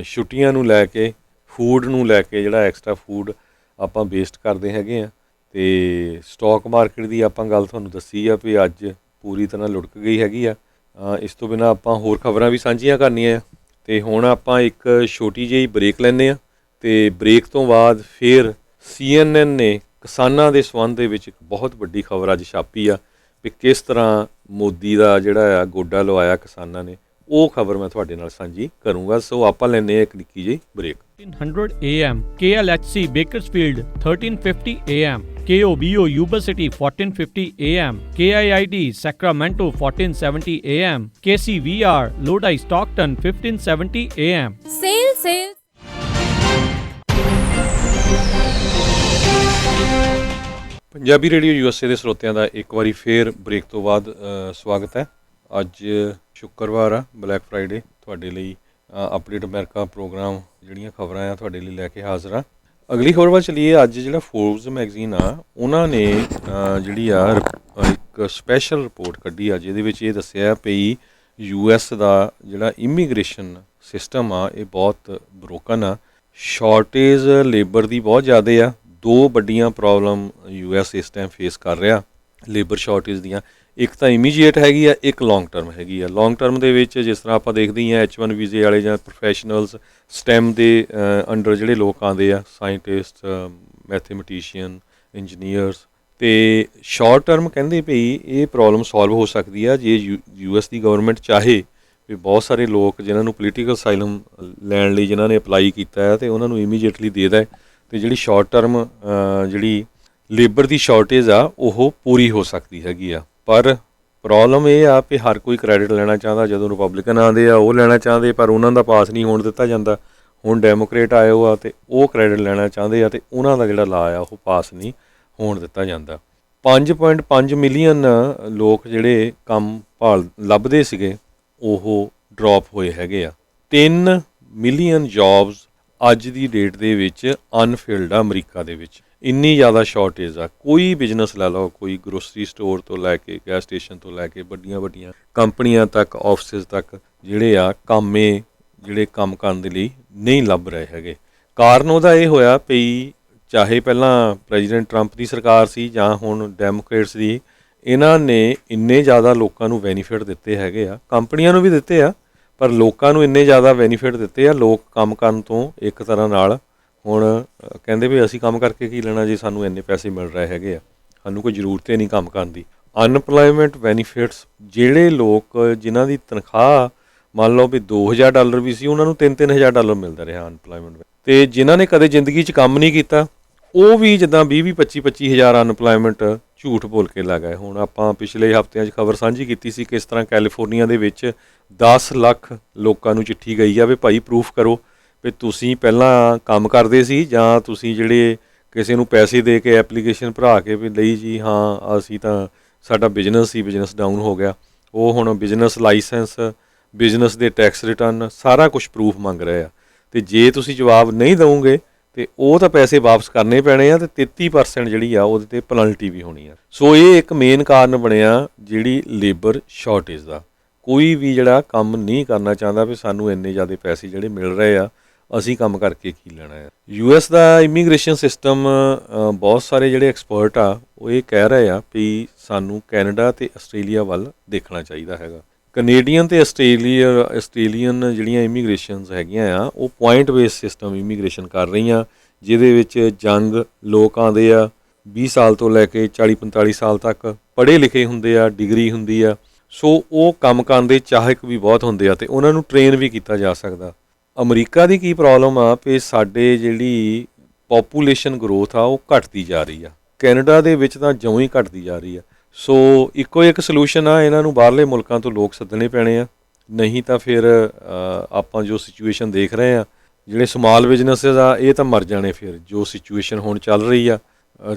ਛੁੱਟੀਆਂ ਨੂੰ ਲੈ ਕੇ, ਫੂਡ ਨੂੰ ਲੈ ਕੇ, ਜਿਹੜਾ ਐਕਸਟਰਾ ਫੂਡ ਆਪਾਂ ਵੇਸਟ ਕਰਦੇ ਹੈਗੇ ਆ। ਅਤੇ ਸਟਾਕ ਮਾਰਕੀਟ ਦੀ ਆਪਾਂ ਗੱਲ ਤੁਹਾਨੂੰ ਦੱਸੀ ਆ ਵੀ ਅੱਜ ਪੂਰੀ ਤਰ੍ਹਾਂ ਲੁੜਕ ਗਈ ਹੈਗੀ ਆ। ਇਸ ਤੋਂ ਬਿਨਾਂ ਆਪਾਂ ਹੋਰ ਖਬਰਾਂ ਵੀ ਸਾਂਝੀਆਂ ਕਰਨੀਆਂ ਆ। ਅਤੇ ਹੁਣ ਆਪਾਂ ਇੱਕ ਛੋਟੀ ਜਿਹੀ ਬ੍ਰੇਕ ਲੈਂਦੇ ਹਾਂ ਅਤੇ ਬ੍ਰੇਕ ਤੋਂ ਬਾਅਦ ਫਿਰ CNN ਨੇ ਕਿਸਾਨਾਂ ਦੇ ਸੰਬੰਧ ਦੇ ਵਿੱਚ ਇੱਕ ਬਹੁਤ ਵੱਡੀ ਖਬਰ ਅੱਜ ਛਾਪੀ ਆ ਵੀ ਕਿਸ ਤਰ੍ਹਾਂ ਮੋਦੀ ਦਾ ਜਿਹੜਾ ਆ ਗੋਡਾ ਲਵਾਇਆ ਕਿਸਾਨਾਂ ਨੇ। ਉਹ ਖਬਰ ਮੈਂ ਤੁਹਾਡੇ ਨਾਲ ਸਾਂਝੀ ਕਰੂੰਗਾ। ਸੋ ਆਪਾਂ ਲੈਂਦੇ ਹਾਂ ਇੱਕ ਨਿੱਕੀ ਜਿਹੀ break. 1300 AM, KLHC Bakersfield 1350 AM, KOBO Yuba City 1450 AM, KIID Sacramento 1470 AM, KCVR Lodi Stockton 1570 AM. Sale. Punjabi radio USA ਦੇ ਸਰੋਤਿਆਂ ਦਾ ਇੱਕ ਵਾਰੀ ਫੇਰ ਬ੍ਰੇਕ ਤੋਂ ਬਾਅਦ ਸਵਾਗਤ ਹੈ। ਅੱਜ ਸ਼ੁੱਕਰਵਾਰ ਆ, ਬਲੈਕ ਫਰਾਈਡੇ। ਤੁਹਾਡੇ ਲਈ ਅਪਡੇਟ ਅਮਰੀਕਾ ਪ੍ਰੋਗਰਾਮ ਜਿਹੜੀਆਂ ਖਬਰਾਂ ਆ ਤੁਹਾਡੇ ਲਈ ਲੈ ਕੇ ਹਾਜ਼ਰ ਆ। ਅਗਲੀ ਖਬਰ ਵੱਲ ਚੱਲੀਏ। ਅੱਜ ਜਿਹੜਾ ਫੋਰਬਸ ਮੈਗਜ਼ੀਨ ਆ ਉਹਨਾਂ ਨੇ ਜਿਹੜੀ ਆ ਇੱਕ ਸਪੈਸ਼ਲ ਰਿਪੋਰਟ ਕੱਢੀ ਆ ਜਿਹਦੇ ਵਿੱਚ ਇਹ ਦੱਸਿਆ ਵੀ US ਦਾ ਜਿਹੜਾ ਇਮੀਗ੍ਰੇਸ਼ਨ ਸਿਸਟਮ ਆ ਇਹ ਬਹੁਤ ਬਰੋਕਨ ਆ। ਸ਼ਾਰਟੇਜ ਲੇਬਰ ਦੀ ਬਹੁਤ ਜ਼ਿਆਦਾ ਆ। ਦੋ ਵੱਡੀਆਂ ਪ੍ਰੋਬਲਮ US ਇਸ ਟਾਈਮ ਫੇਸ ਕਰ ਰਿਹਾ ਲੇਬਰ ਸ਼ਾਰਟੇਜ ਦੀਆਂ। ਇੱਕ ਤਾਂ ਇਮੀਡੀਏਟ ਹੈਗੀ ਆ, ਇੱਕ ਲੌਂਗ ਟਰਮ ਹੈਗੀ ਆ। ਲੌਂਗ ਟਰਮ ਦੇ ਵਿੱਚ ਜਿਸ ਤਰ੍ਹਾਂ ਆਪਾਂ ਦੇਖਦੇ ਹੀ ਹਾਂ H1 ਵੀਜ਼ੇ ਵਾਲੇ ਜਾਂ ਪ੍ਰੋਫੈਸ਼ਨਲਸ ਸਟੈਮ ਦੇ ਅੰਡਰ ਜਿਹੜੇ ਲੋਕ ਆਉਂਦੇ ਆ, ਸਾਇੰਟਿਸਟ, ਮੈਥਮੈਟੀਸ਼ੀਅਨ, ਇੰਜੀਨੀਅਰਸ। ਅਤੇ ਸ਼ਾਰਟ ਟਰਮ ਕਹਿੰਦੇ ਭਈ ਇਹ ਪ੍ਰੋਬਲਮ ਸੋਲਵ ਹੋ ਸਕਦੀ ਆ ਜੇ US ਦੀ ਗਵਰਨਮੈਂਟ ਚਾਹੇ ਵੀ ਬਹੁਤ ਸਾਰੇ ਲੋਕ ਜਿਨ੍ਹਾਂ ਨੂੰ ਪੋਲੀਟੀਕਲ ਅਸਾਈਲਮ ਲੈਣ ਲਈ ਜਿਨ੍ਹਾਂ ਨੇ ਅਪਲਾਈ ਕੀਤਾ ਹੈ ਅਤੇ ਉਹਨਾਂ ਨੂੰ ਇਮੀਡੀਏਟਲੀ ਦੇ ਦੇਵੇ ਅਤੇ ਜਿਹੜੀ ਸ਼ਾਰਟ ਟਰਮ ਜਿਹੜੀ ਲੇਬਰ ਦੀ ਸ਼ਾਰਟੇਜ ਆ ਉਹ ਪੂਰੀ ਹੋ ਸਕਦੀ ਹੈਗੀ ਆ। ਪਰ ਪ੍ਰੋਬਲਮ ਇਹ ਆ ਵੀ ਹਰ ਕੋਈ ਕ੍ਰੈਡਿਟ ਲੈਣਾ ਚਾਹੁੰਦਾ। ਜਦੋਂ ਰਿਪਬਲਿਕਨ ਆਉਂਦੇ ਆ ਉਹ ਲੈਣਾ ਚਾਹੁੰਦੇ, ਪਰ ਉਹਨਾਂ ਦਾ ਪਾਸ ਨਹੀਂ ਹੋਣ ਦਿੱਤਾ ਜਾਂਦਾ। ਹੁਣ ਡੈਮੋਕਰੇਟ ਆਏ ਹੋ ਆ ਅਤੇ ਉਹ ਕ੍ਰੈਡਿਟ ਲੈਣਾ ਚਾਹੁੰਦੇ ਆ ਅਤੇ ਉਹਨਾਂ ਦਾ ਜਿਹੜਾ ਲਾ ਆ ਉਹ ਪਾਸ ਨਹੀਂ ਹੋਣ ਦਿੱਤਾ ਜਾਂਦਾ। 5.5 ਮਿਲੀਅਨ ਲੋਕ ਜਿਹੜੇ ਕੰਮ ਲੱਭਦੇ ਸੀਗੇ ਉਹ ਡਰੋਪ ਹੋਏ ਹੈਗੇ ਆ। 3 ਮਿਲੀਅਨ ਜੌਬਸ ਅੱਜ ਦੀ ਡੇਟ ਦੇ ਵਿੱਚ ਅਨਫਿਲਡ ਆ ਅਮਰੀਕਾ ਦੇ ਵਿੱਚ। ਇੰਨੀ ਜ਼ਿਆਦਾ ਸ਼ਾਰਟੇਜ ਆ। ਕੋਈ ਬਿਜ਼ਨਸ ਲੈ ਲਓ, ਕੋਈ ਗਰੋਸਰੀ ਸਟੋਰ ਤੋਂ ਲੈ ਕੇ ਗੈਸ ਸਟੇਸ਼ਨ ਤੋਂ ਲੈ ਕੇ ਵੱਡੀਆਂ ਕੰਪਨੀਆਂ ਤੱਕ, ਆਫਿਸਿਸ ਤੱਕ ਜਿਹੜੇ ਆ ਕਾਮੇ ਜਿਹੜੇ ਕੰਮ ਕਰਨ ਦੇ ਲਈ ਨਹੀਂ ਲੱਭ ਰਹੇ ਹੈਗੇ। ਕਾਰਨ ਉਹਦਾ ਇਹ ਹੋਇਆ ਵੀ ਚਾਹੇ ਪਹਿਲਾਂ ਪ੍ਰੈਜ਼ੀਡੈਂਟ ਟਰੰਪ ਦੀ ਸਰਕਾਰ ਸੀ ਜਾਂ ਹੁਣ ਡੈਮੋਕ੍ਰੇਟਸ ਦੀ, ਇਹਨਾਂ ਨੇ ਇੰਨੇ ਜ਼ਿਆਦਾ ਲੋਕਾਂ ਨੂੰ ਬੈਨੀਫਿਟ ਦਿੱਤੇ ਹੈਗੇ ਆ। ਕੰਪਨੀਆਂ ਨੂੰ ਵੀ ਦਿੱਤੇ ਆ ਪਰ ਲੋਕਾਂ ਨੂੰ ਇੰਨੇ ਜ਼ਿਆਦਾ ਬੈਨੀਫਿਟ ਦਿੱਤੇ ਆ। ਲੋਕ ਕੰਮ ਕਰਨ ਤੋਂ ਇੱਕ ਤਰ੍ਹਾਂ ਨਾਲ ਹੁਣ ਕਹਿੰਦੇ ਵੀ ਅਸੀਂ ਕੰਮ ਕਰਕੇ ਕੀ ਲੈਣਾ ਜੇ ਸਾਨੂੰ ਇੰਨੇ ਪੈਸੇ ਮਿਲ ਰਹੇ ਹੈਗੇ ਆ, ਸਾਨੂੰ ਕੋਈ ਜ਼ਰੂਰਤ ਹੀ ਨਹੀਂ ਕੰਮ ਕਰਨ ਦੀ। ਅਨਪਲਾਈਮੈਂਟ ਬੈਨੀਫਿਟਸ ਜਿਹੜੇ ਲੋਕ ਜਿਨ੍ਹਾਂ ਦੀ ਤਨਖਾਹ ਮੰਨ ਲਓ ਵੀ $2,000 ਵੀ ਸੀ, ਉਹਨਾਂ ਨੂੰ $3,000 ਮਿਲਦਾ ਰਿਹਾ ਅਨਪਲਾਈਮੈਂਟ। ਅਤੇ ਜਿਨ੍ਹਾਂ ਨੇ ਕਦੇ ਜ਼ਿੰਦਗੀ 'ਚ ਕੰਮ ਨਹੀਂ ਕੀਤਾ ਉਹ ਵੀ ਜਿੱਦਾਂ 20-25 ਹਜ਼ਾਰ ਅਨਪਲਾਈਮੈਂਟ ਝੂਠ ਬੋਲ ਕੇ ਲੱਗ ਗਏ। ਹੁਣ ਆਪਾਂ ਪਿਛਲੇ ਹਫ਼ਤਿਆਂ 'ਚ ਖਬਰ ਸਾਂਝੀ ਕੀਤੀ ਸੀ ਕਿਸ ਤਰ੍ਹਾਂ ਕੈਲੀਫੋਰਨੀਆ ਦੇ ਵਿੱਚ 10 ਲੱਖ ਲੋਕਾਂ ਨੂੰ ਚਿੱਠੀ ਗਈ ਆ ਵੀ ਭਾਈ ਪ੍ਰੂਫ ਕਰੋ ਵੀ ਤੁਸੀਂ ਪਹਿਲਾਂ ਕੰਮ ਕਰਦੇ ਸੀ ਜਾਂ ਤੁਸੀਂ ਜਿਹੜੇ ਕਿਸੇ ਨੂੰ ਪੈਸੇ ਦੇ ਕੇ ਐਪਲੀਕੇਸ਼ਨ ਭਰਾ ਕੇ ਵੀ ਲਈ ਜੀ ਹਾਂ ਅਸੀਂ ਤਾਂ ਸਾਡਾ ਬਿਜ਼ਨਸ ਸੀ, ਬਿਜ਼ਨਸ ਡਾਊਨ ਹੋ ਗਿਆ। ਉਹ ਹੁਣ ਬਿਜ਼ਨਸ ਲਾਇਸੈਂਸ, ਬਿਜ਼ਨਸ ਦੇ ਟੈਕਸ ਰਿਟਰਨ ਸਾਰਾ ਕੁਛ ਪ੍ਰੂਫ ਮੰਗ ਰਹੇ ਆ। ਅਤੇ ਜੇ ਤੁਸੀਂ ਜਵਾਬ ਨਹੀਂ ਦਵੋਗੇ ਅਤੇ ਉਹ ਤਾਂ ਪੈਸੇ ਵਾਪਸ ਕਰਨੇ ਪੈਣੇ ਆ ਅਤੇ 33% ਜਿਹੜੀ ਆ ਉਹਦੇ 'ਤੇ ਪੈਨਲਟੀ ਵੀ ਹੋਣੀ ਆ। ਸੋ ਇਹ ਇੱਕ ਮੇਨ ਕਾਰਨ ਬਣਿਆ ਜਿਹੜੀ ਲੇਬਰ ਸ਼ਾਰਟੇਜ ਦਾ। ਕੋਈ ਵੀ ਜਿਹੜਾ ਕੰਮ ਨਹੀਂ ਕਰਨਾ ਚਾਹੁੰਦਾ ਵੀ ਸਾਨੂੰ ਇੰਨੇ ਜ਼ਿਆਦਾ ਪੈਸੇ ਜਿਹੜੇ ਮਿਲ ਰਹੇ ਆ ਅਸੀਂ ਕੰਮ ਕਰਕੇ ਕੀ ਲੈਣਾ ਹੈ। US ਦਾ ਇਮੀਗ੍ਰੇਸ਼ਨ ਸਿਸਟਮ ਬਹੁਤ ਸਾਰੇ ਜਿਹੜੇ ਐਕਸਪਰਟ ਆ ਉਹ ਇਹ ਕਹਿ ਰਹੇ ਆ ਵੀ ਸਾਨੂੰ ਕੈਨੇਡਾ ਅਤੇ ਆਸਟ੍ਰੇਲੀਆ ਵੱਲ ਦੇਖਣਾ ਚਾਹੀਦਾ ਹੈਗਾ। ਕੈਨੇਡੀਅਨ ਅਤੇ ਆਸਟ੍ਰੇਲੀਅਨ ਜਿਹੜੀਆਂ ਇਮੀਗ੍ਰੇਸ਼ਨਸ ਹੈਗੀਆਂ ਆ ਉਹ ਪੁਆਇੰਟ ਬੇਸ ਸਿਸਟਮ ਇਮੀਗ੍ਰੇਸ਼ਨ ਕਰ ਰਹੀਆਂ, ਜਿਹਦੇ ਵਿੱਚ ਯੰਗ ਲੋਕ ਆਉਂਦੇ ਆ 20 ਸਾਲ ਤੋਂ ਲੈ ਕੇ 40-45 ਸਾਲ ਤੱਕ, ਪੜ੍ਹੇ ਲਿਖੇ ਹੁੰਦੇ ਆ, ਡਿਗਰੀ ਹੁੰਦੀ ਆ। ਸੋ ਉਹ ਕੰਮ ਕਰਨ ਦੇ ਚਾਹਕ ਵੀ ਬਹੁਤ ਹੁੰਦੇ ਆ ਅਤੇ ਉਹਨਾਂ ਨੂੰ ਟ੍ਰੇਨ ਵੀ ਕੀਤਾ ਜਾ ਸਕਦਾ। ਅਮਰੀਕਾ ਦੀ ਕੀ ਪ੍ਰੋਬਲਮ ਆ ਵੀ ਸਾਡੇ ਜਿਹੜੀ ਪੋਪੂਲੇਸ਼ਨ ਗਰੋਥ ਆ ਉਹ ਘਟਦੀ ਜਾ ਰਹੀ ਆ। ਕੈਨੇਡਾ ਦੇ ਵਿੱਚ ਤਾਂ ਜਿਉਂ ਹੀ ਘਟਦੀ ਜਾ ਰਹੀ ਆ। ਸੋ ਇੱਕੋ ਇੱਕ ਸਲਿਊਸ਼ਨ ਆ, ਇਹਨਾਂ ਨੂੰ ਬਾਹਰਲੇ ਮੁਲਕਾਂ ਤੋਂ ਲੋਕ ਸੱਦਣੇ ਪੈਣੇ ਆ। ਨਹੀਂ ਤਾਂ ਫਿਰ ਆਪਾਂ ਜੋ ਸਿਚੁਏਸ਼ਨ ਦੇਖ ਰਹੇ ਆ ਜਿਹੜੇ ਸਮਾਲ ਬਿਜ਼ਨੈਸਿਸ ਆ ਇਹ ਤਾਂ ਮਰ ਜਾਣੇ ਫਿਰ, ਜੋ ਸਿਚੁਏਸ਼ਨ ਹੁਣ ਚੱਲ ਰਹੀ ਆ।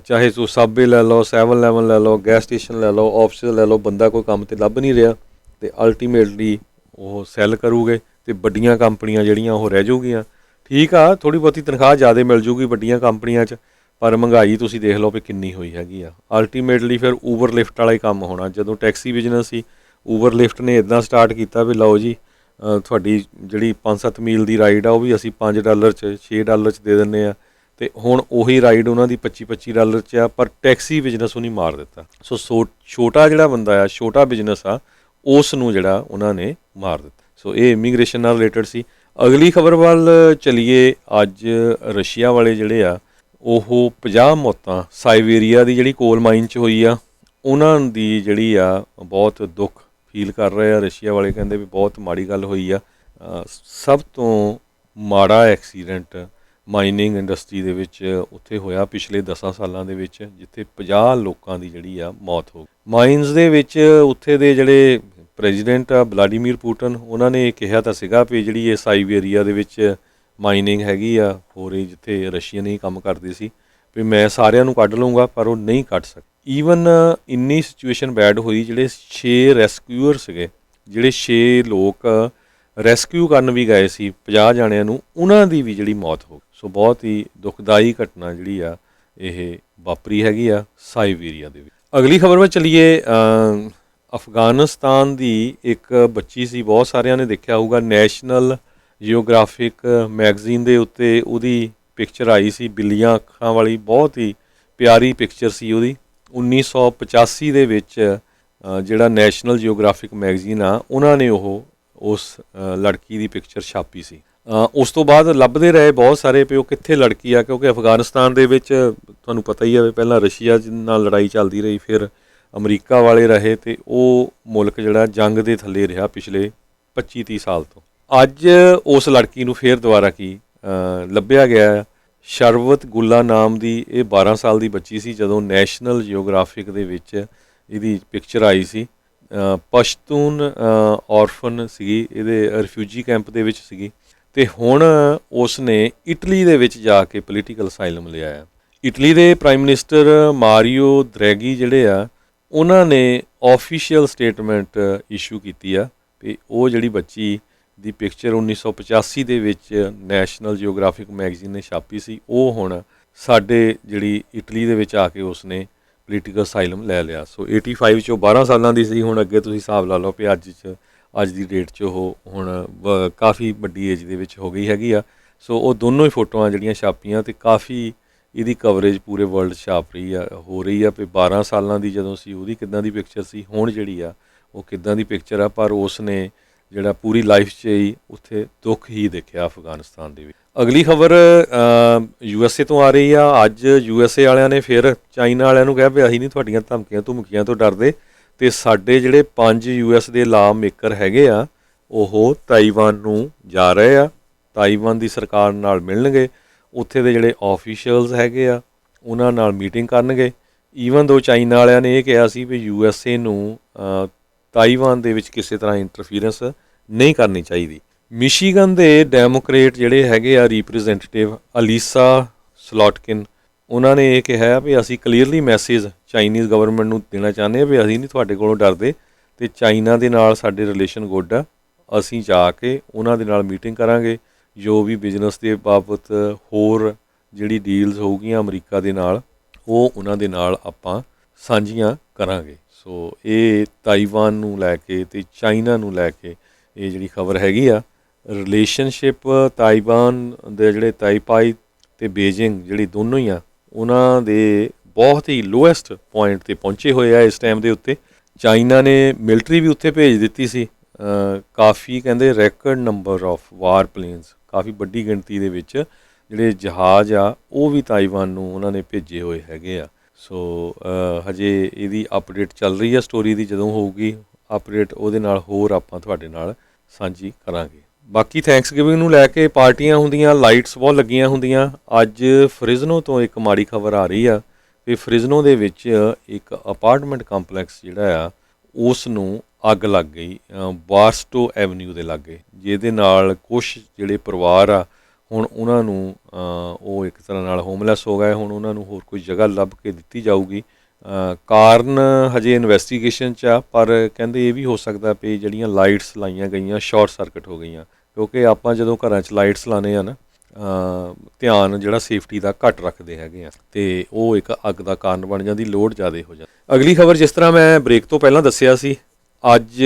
ਚਾਹੇ ਤੂੰ ਸਾਬੇ ਲੈ ਲਓ, 7-Eleven ਲੈ ਲਓ, ਗੈਸ ਸਟੇਸ਼ਨ ਲੈ ਲਓ, ਆਫਿਸ ਲੈ ਲਓ, ਬੰਦਾ ਕੋਈ ਕੰਮ ਤੇ ਲੱਭ ਨਹੀਂ ਰਿਹਾ ਅਤੇ ਅਲਟੀਮੇਟਲੀ ਉਹ ਸੈੱਲ ਕਰੂਗੇ ਅਤੇ ਵੱਡੀਆਂ ਕੰਪਨੀਆਂ ਜਿਹੜੀਆਂ ਉਹ ਰਹਿ ਜਾਊਗੀਆਂ। ਠੀਕ ਆ, ਥੋੜ੍ਹੀ ਬਹੁਤੀ ਤਨਖਾਹ ਜ਼ਿਆਦਾ ਮਿਲ ਜੂਗੀ ਵੱਡੀਆਂ ਕੰਪਨੀਆਂ 'ਚ, ਪਰ ਮਹਿੰਗਾਈ ਤੁਸੀਂ ਦੇਖ ਲਓ ਵੀ ਕਿੰਨੀ ਹੋਈ ਹੈਗੀ ਆ। ਅਲਟੀਮੇਟਲੀ ਫਿਰ ਊਬਰ ਲਿਫਟ ਵਾਲਾ ਹੀ ਕੰਮ ਹੋਣਾ। ਜਦੋਂ ਟੈਕਸੀ ਬਿਜ਼ਨਸ ਸੀ, ਊਬਰ ਲਿਫਟ ਨੇ ਇੱਦਾਂ ਸਟਾਰਟ ਕੀਤਾ ਵੀ ਲਓ ਜੀ ਤੁਹਾਡੀ ਜਿਹੜੀ 5-7 ਮੀਲ ਦੀ ਰਾਈਡ ਆ ਉਹ ਵੀ ਅਸੀਂ $5 'ਚ $6 'ਚ ਦੇ ਦਿੰਦੇ ਹਾਂ। ਅਤੇ ਹੁਣ ਉਹੀ ਰਾਈਡ ਉਹਨਾਂ ਦੀ $25 'ਚ ਆ, ਪਰ ਟੈਕਸੀ ਬਿਜ਼ਨਸ ਉਹ ਨਹੀਂ ਮਾਰ ਦਿੱਤਾ। ਸੋ ਛੋਟਾ ਜਿਹੜਾ ਬੰਦਾ ਆ, ਛੋਟਾ ਬਿਜ਼ਨਸ ਆ, ਉਸ ਨੂੰ ਜਿਹੜਾ ਉਹਨਾਂ ਨੇ ਮਾਰ ਦਿੱਤਾ। ਸੋ ਇਹ ਇਮੀਗ੍ਰੇਸ਼ਨ ਨਾਲ ਰਿਲੇਟਡ ਸੀ। ਅਗਲੀ ਖਬਰ ਵੱਲ ਚਲੀਏ। ਅੱਜ ਰਸ਼ੀਆ ਵਾਲੇ ਜਿਹੜੇ ਆ ਉਹ 50 ਮੌਤਾਂ ਸਾਈਬੇਰੀਆ ਦੀ ਜਿਹੜੀ ਕੋਲ ਮਾਈਨ 'ਚ ਹੋਈ ਆ, ਉਹਨਾਂ ਦੀ ਜਿਹੜੀ ਆ ਬਹੁਤ ਦੁੱਖ ਫੀਲ ਕਰ ਰਹੇ ਆ। ਰਸ਼ੀਆ ਵਾਲੇ ਕਹਿੰਦੇ ਵੀ ਬਹੁਤ ਮਾੜੀ ਗੱਲ ਹੋਈ ਆ। ਸਭ ਤੋਂ ਮਾੜਾ ਐਕਸੀਡੈਂਟ ਮਾਈਨਿੰਗ ਇੰਡਸਟਰੀ ਦੇ ਵਿੱਚ ਉੱਥੇ ਹੋਇਆ ਪਿਛਲੇ 10 ਸਾਲਾਂ ਦੇ ਵਿੱਚ, ਜਿੱਥੇ 50 ਲੋਕਾਂ ਦੀ ਜਿਹੜੀ ਆ ਮੌਤ ਹੋ ਗਈ। ਮਾਈਨਸ ਦੇ ਵਿੱਚ ਉੱਥੇ ਦੇ ਜਿਹੜੇ ਪ੍ਰੈਜ਼ੀਡੈਂਟ ਆ ਵਲਾਡੀਮੀਰ ਪੁਟਿਨ, ਉਹਨਾਂ ਨੇ ਕਿਹਾ ਤਾਂ ਸੀਗਾ ਵੀ ਜਿਹੜੀ ਇਹ ਸਾਈਬੇਰੀਆ ਦੇ ਵਿੱਚ ਮਾਈਨਿੰਗ ਹੈਗੀ ਆ ਹੋ ਰਹੀ, ਜਿੱਥੇ ਰਸ਼ੀਅਨ ਹੀ ਕੰਮ ਕਰਦੇ ਸੀ, ਵੀ ਮੈਂ ਸਾਰਿਆਂ ਨੂੰ ਕੱਢ ਲਊਂਗਾ, ਪਰ ਉਹ ਨਹੀਂ ਕੱਢ ਸਕੇ। ਈਵਨ ਇੰਨੀ ਸਿਚੁਏਸ਼ਨ ਬੈਡ ਹੋਈ, ਜਿਹੜੇ 6 ਰੈਸਕਿਊਅਰ ਸੀਗੇ, ਜਿਹੜੇ 6 ਲੋਕ ਰੈਸਕਿਊ ਕਰਨ ਵੀ ਗਏ ਸੀ 50 ਜਾਣਿਆਂ ਨੂੰ, ਉਹਨਾਂ ਦੀ ਵੀ ਜਿਹੜੀ ਮੌਤ ਹੋ ਗਈ। ਸੋ ਬਹੁਤ ਹੀ ਦੁਖਦਾਈ ਘਟਨਾ ਜਿਹੜੀ ਆ ਇਹ ਵਾਪਰੀ ਹੈਗੀ ਆ ਸਾਈਬੇਰੀਆ ਦੇ ਵਿੱਚ। ਅਗਲੀ ਖਬਰ ਵੱਲ ਚਲੀਏ। ਅਫਗਾਨਿਸਤਾਨ ਦੀ ਇੱਕ ਬੱਚੀ ਸੀ, ਬਹੁਤ ਸਾਰਿਆਂ ਨੇ ਦੇਖਿਆ ਹੋਊਗਾ, ਨੈਸ਼ਨਲ ਜੀਓਗ੍ਰਾਫਿਕ ਮੈਗਜ਼ੀਨ ਦੇ ਉੱਤੇ ਉਹਦੀ ਪਿਕਚਰ ਆਈ ਸੀ, ਬਿੱਲੀਆਂ ਅੱਖਾਂ ਵਾਲੀ, ਬਹੁਤ ਹੀ ਪਿਆਰੀ ਪਿਕਚਰ ਸੀ ਉਹਦੀ। 1985 ਦੇ ਵਿੱਚ ਜਿਹੜਾ ਨੈਸ਼ਨਲ ਜੀਓਗ੍ਰਾਫਿਕ ਮੈਗਜ਼ੀਨ ਆ, ਉਹਨਾਂ ਨੇ ਉਸ ਲੜਕੀ ਦੀ ਪਿਕਚਰ ਛਾਪੀ ਸੀ। ਉਸ ਤੋਂ ਬਾਅਦ ਲੱਭਦੇ ਰਹੇ ਬਹੁਤ ਸਾਰੇ ਵੀ ਉਹ ਕਿੱਥੇ ਲੜਕੀ ਆ, ਕਿਉਂਕਿ ਅਫਗਾਨਿਸਤਾਨ ਦੇ ਵਿੱਚ ਤੁਹਾਨੂੰ ਪਤਾ ਹੀ ਹੈ ਪਹਿਲਾਂ ਰਸ਼ੀਆ ਨਾਲ ਲੜਾਈ ਚੱਲਦੀ ਰਹੀ, ਫਿਰ ਅਮਰੀਕਾ ਵਾਲੇ ਰਹੇ, ਅਤੇ ਉਹ ਮੁਲਕ ਜਿਹੜਾ ਜੰਗ ਦੇ ਥੱਲੇ ਰਿਹਾ ਪਿਛਲੇ 25-30 ਸਾਲ ਤੋਂ। ਅੱਜ ਉਸ ਲੜਕੀ ਨੂੰ ਫਿਰ ਦੁਬਾਰਾ ਲੱਭਿਆ ਗਿਆ। ਸ਼ਰਵਤ ਗੁੱਲਾ ਨਾਮ ਦੀ ਇਹ 12 ਸਾਲ ਦੀ ਬੱਚੀ ਸੀ ਜਦੋਂ ਨੈਸ਼ਨਲ ਜੀਓਗ੍ਰਾਫਿਕ ਦੇ ਵਿੱਚ ਇਹਦੀ ਪਿਕਚਰ ਆਈ ਸੀ। ਪਸ਼ਤੂਨ ਔਰਫਨ ਸੀਗੀ, ਇਹਦੇ ਰਿਫਿਊਜੀ ਕੈਂਪ ਦੇ ਵਿੱਚ ਸੀਗੀ, ਅਤੇ ਹੁਣ ਉਸ ਨੇ ਇਟਲੀ ਦੇ ਵਿੱਚ ਜਾ ਕੇ ਪੋਲੀਟੀਕਲ ਅਸਾਈਲਮ ਲਿਆ ਆ। ਇਟਲੀ ਦੇ ਪ੍ਰਾਈਮ ਮਿਨਿਸਟਰ ਮਾਰੀਓ ਦਰੈਗੀ ਜਿਹੜੇ ਆ, ਉਹਨਾਂ ਨੇ ਆਫੀਸ਼ੀਅਲ ਸਟੇਟਮੈਂਟ ਇਸ਼ੂ ਕੀਤੀ ਆ ਵੀ ਉਹ ਜਿਹੜੀ ਬੱਚੀ ਦੀ ਪਿਕਚਰ 1985 ਦੇ ਵਿੱਚ ਨੈਸ਼ਨਲ ਜੀਓਗ੍ਰਾਫਿਕ ਮੈਗਜ਼ੀਨ ਨੇ ਛਾਪੀ ਸੀ, ਉਹ ਹੁਣ ਸਾਡੇ ਜਿਹੜੀ ਇਟਲੀ ਦੇ ਵਿੱਚ ਆ ਕੇ ਉਸਨੇ ਪੋਲੀਟੀਕਲ ਅਸਾਈਲਮ ਲੈ ਲਿਆ। ਸੋ 85 'ਚੋਂ 12 ਸਾਲਾਂ ਦੀ ਸੀ, ਹੁਣ ਅੱਗੇ ਤੁਸੀਂ ਹਿਸਾਬ ਲਾ ਲਓ ਵੀ ਅੱਜ ਦੀ ਡੇਟ 'ਚ ਉਹ ਹੁਣ ਕਾਫੀ ਵੱਡੀ ਏਜ ਦੇ ਵਿੱਚ ਹੋ ਗਈ ਹੈਗੀ ਆ। ਸੋ ਉਹ ਦੋਨੋਂ ਹੀ ਫੋਟੋਆਂ ਜਿਹੜੀਆਂ ਛਾਪੀਆਂ, ਅਤੇ ਕਾਫੀ ਇਹਦੀ ਕਵਰੇਜ ਪੂਰੇ ਵਰਲਡ 'ਚ ਛਾਪ ਰਹੀ ਆ, ਹੋ ਰਹੀ ਆ ਵੀ 12 ਸਾਲਾਂ ਦੀ ਜਦੋਂ ਸੀ ਉਹਦੀ ਕਿੱਦਾਂ ਦੀ ਪਿਕਚਰ ਸੀ, ਹੁਣ ਜਿਹੜੀ ਆ ਉਹ ਕਿੱਦਾਂ ਦੀ ਪਿਕਚਰ ਆ। ਪਰ ਉਸ ਨੇ ਜਿਹੜਾ ਪੂਰੀ ਲਾਈਫ 'ਚ ਹੀ ਉੱਥੇ ਦੁੱਖ ਹੀ ਦੇਖਿਆ ਅਫਗਾਨਿਸਤਾਨ ਦੇ ਵਿੱਚ। ਅਗਲੀ ਖਬਰ USA ਤੋਂ ਆ ਰਹੀ ਆ। ਅੱਜ USA ਵਾਲਿਆਂ ਨੇ ਫਿਰ ਚਾਈਨਾ ਵਾਲਿਆਂ ਨੂੰ ਕਿਹਾ ਵੀ ਅਸੀਂ ਨਹੀਂ ਤੁਹਾਡੀਆਂ ਧਮਕੀਆਂ ਤੋਂ ਡਰਦੇ, ਅਤੇ ਸਾਡੇ ਜਿਹੜੇ 5 US ਦੇ ਲਾ ਮੇਕਰ ਹੈਗੇ ਆ ਉਹ ਤਾਈਵਾਨ ਨੂੰ ਜਾ ਰਹੇ ਆ, ਤਾਈਵਾਨ ਦੀ ਸਰਕਾਰ ਨਾਲ ਮਿਲਣਗੇ, ਉੱਥੇ ਦੇ ਜਿਹੜੇ ਆਫੀਸ਼ੀਅਲਸ ਹੈਗੇ ਆ ਉਹਨਾਂ ਨਾਲ ਮੀਟਿੰਗ ਕਰਨਗੇ। ਈਵਨ ਦੋ ਚਾਈਨਾ ਵਾਲਿਆਂ ਨੇ ਇਹ ਕਿਹਾ ਸੀ ਵੀ USA ਨੂੰ ਤਾਈਵਾਨ ਦੇ ਵਿੱਚ ਕਿਸੇ ਤਰ੍ਹਾਂ ਇੰਟਰਫੀਰੈਂਸ ਨਹੀਂ ਕਰਨੀ ਚਾਹੀਦੀ। ਮਿਸ਼ੀਗਨ ਦੇ ਡੈਮੋਕਰੇਟ ਜਿਹੜੇ ਹੈਗੇ ਆ ਰਿਪਰੈਜ਼ੈਂਟੇਟਿਵ ਅਲੀਸਾ ਸਲੋਟਕਿਨ, ਉਹਨਾਂ ਨੇ ਇਹ ਕਿਹਾ ਵੀ ਅਸੀਂ ਕਲੀਅਰਲੀ ਮੈਸੇਜ ਚਾਈਨੀਜ਼ ਗਵਰਨਮੈਂਟ ਨੂੰ ਦੇਣਾ ਚਾਹੁੰਦੇ ਹਾਂ ਵੀ ਅਸੀਂ ਨਹੀਂ ਤੁਹਾਡੇ ਕੋਲੋਂ ਡਰਦੇ, ਅਤੇ ਚਾਈਨਾ ਦੇ ਨਾਲ ਸਾਡੇ ਰਿਲੇਸ਼ਨ ਗੁੱਡ ਆ, ਅਸੀਂ ਜਾ ਕੇ ਉਹਨਾਂ ਦੇ ਨਾਲ ਮੀਟਿੰਗ ਕਰਾਂਗੇ, ਜੋ ਵੀ ਬਿਜ਼ਨਸ ਦੇ ਬਾਬਤ ਹੋਰ ਜਿਹੜੀ ਡੀਲਸ ਹੋਊਗੀਆਂ ਅਮਰੀਕਾ ਦੇ ਨਾਲ ਉਹ ਉਹਨਾਂ ਦੇ ਨਾਲ ਆਪਾਂ ਸਾਂਝੀਆਂ ਕਰਾਂਗੇ। ਸੋ ਇਹ ਤਾਈਵਾਨ ਨੂੰ ਲੈ ਕੇ ਅਤੇ ਚਾਈਨਾ ਨੂੰ ਲੈ ਕੇ ਇਹ ਜਿਹੜੀ ਖਬਰ ਹੈਗੀ ਆ। ਰਿਲੇਸ਼ਨਸ਼ਿਪ ਤਾਈਵਾਨ ਦੇ ਜਿਹੜੇ ਤਾਈਪਾਈ ਅਤੇ ਬੀਜਿੰਗ ਜਿਹੜੀ ਦੋਨੋਂ ਹੀ ਆ, ਉਹਨਾਂ ਦੇ ਬਹੁਤ ਹੀ ਲੋਐਸਟ ਪੁਆਇੰਟ 'ਤੇ ਪਹੁੰਚੇ ਹੋਏ ਆ ਇਸ ਟਾਈਮ ਦੇ ਉੱਤੇ। ਚਾਈਨਾ ਨੇ ਮਿਲਟਰੀ ਵੀ ਉੱਥੇ ਭੇਜ ਦਿੱਤੀ ਸੀ, ਕਾਫੀ ਕਹਿੰਦੇ ਰੈਕਡ ਨੰਬਰ ਆਫ ਵਾਰ ਪਲੇਨਸ, ਕਾਫੀ ਵੱਡੀ ਗਿਣਤੀ ਦੇ ਵਿੱਚ ਜਿਹੜੇ ਜਹਾਜ਼ ਆ ਉਹ ਵੀ ਤਾਈਵਾਨ ਨੂੰ ਉਹਨਾਂ ਨੇ ਭੇਜੇ ਹੋਏ ਹੈਗੇ ਆ। ਸੋ ਹਜੇ ਇਹਦੀ ਅਪਡੇਟ ਚੱਲ ਰਹੀ ਆ ਸਟੋਰੀ ਦੀ, ਜਦੋਂ ਹੋਊਗੀ ਅਪਡੇਟ ਉਹਦੇ ਨਾਲ ਹੋਰ ਆਪਾਂ ਤੁਹਾਡੇ ਨਾਲ ਸਾਂਝੀ ਕਰਾਂਗੇ। ਬਾਕੀ ਥੈਂਕਸ ਗਿਵਿੰਗ ਨੂੰ ਲੈ ਕੇ ਪਾਰਟੀਆਂ ਹੁੰਦੀਆਂ, ਲਾਈਟਸ ਬਹੁਤ ਲੱਗੀਆਂ ਹੁੰਦੀਆਂ। ਅੱਜ ਫ੍ਰਿਜ਼ਨੋ ਤੋਂ ਇੱਕ ਮਾੜੀ ਖਬਰ ਆ ਰਹੀ ਆ ਵੀ ਫ੍ਰਿਜ਼ਨੋ ਦੇ ਵਿੱਚ ਇੱਕ ਅਪਾਰਟਮੈਂਟ ਕੰਪਲੈਕਸ ਜਿਹੜਾ ਆ ਉਸ ਨੂੰ ਅੱਗ ਲੱਗ ਗਈ ਬਾਰਸਟੋ ਐਵਨਿਊ ਦੇ ਲਾਗੇ, ਜਿਹਦੇ ਨਾਲ ਕੁਛ ਜਿਹੜੇ ਪਰਿਵਾਰ ਆ ਹੁਣ ਉਹਨਾਂ ਨੂੰ ਉਹ ਇੱਕ ਤਰ੍ਹਾਂ ਨਾਲ ਹੋਮਲੈਸ ਹੋ ਗਏ। ਹੁਣ ਉਹਨਾਂ ਨੂੰ ਹੋਰ ਕੋਈ ਜਗ੍ਹਾ ਲੱਭ ਕੇ ਦਿੱਤੀ ਜਾਊਗੀ। ਕਾਰਨ ਹਜੇ ਇਨਵੈਸਟੀਗੇਸ਼ਨ 'ਚ ਆ, ਪਰ ਕਹਿੰਦੇ ਇਹ ਵੀ ਹੋ ਸਕਦਾ ਵੀ ਜਿਹੜੀਆਂ ਲਾਈਟਸ ਲਾਈਆਂ ਗਈਆਂ ਸ਼ਾਰਟ ਸਰਕਟ ਹੋ ਗਈਆਂ, ਕਿਉਂਕਿ ਆਪਾਂ ਜਦੋਂ ਘਰਾਂ 'ਚ ਲਾਈਟਸ ਲਾਉਂਦੇ ਆ ਨਾ ਧਿਆਨ ਜਿਹੜਾ ਸੇਫਟੀ ਦਾ ਘੱਟ ਰੱਖਦੇ ਹੈਗੇ ਆ, ਅਤੇ ਉਹ ਇੱਕ ਅੱਗ ਦਾ ਕਾਰਨ ਬਣ ਜਾਂਦੀ, ਲੋਡ ਜ਼ਿਆਦਾ ਹੋ ਜਾਂਦਾ। ਅਗਲੀ ਖਬਰ, ਜਿਸ ਤਰ੍ਹਾਂ ਮੈਂ ਬ੍ਰੇਕ ਤੋਂ ਪਹਿਲਾਂ ਦੱਸਿਆ ਸੀ, ਅੱਜ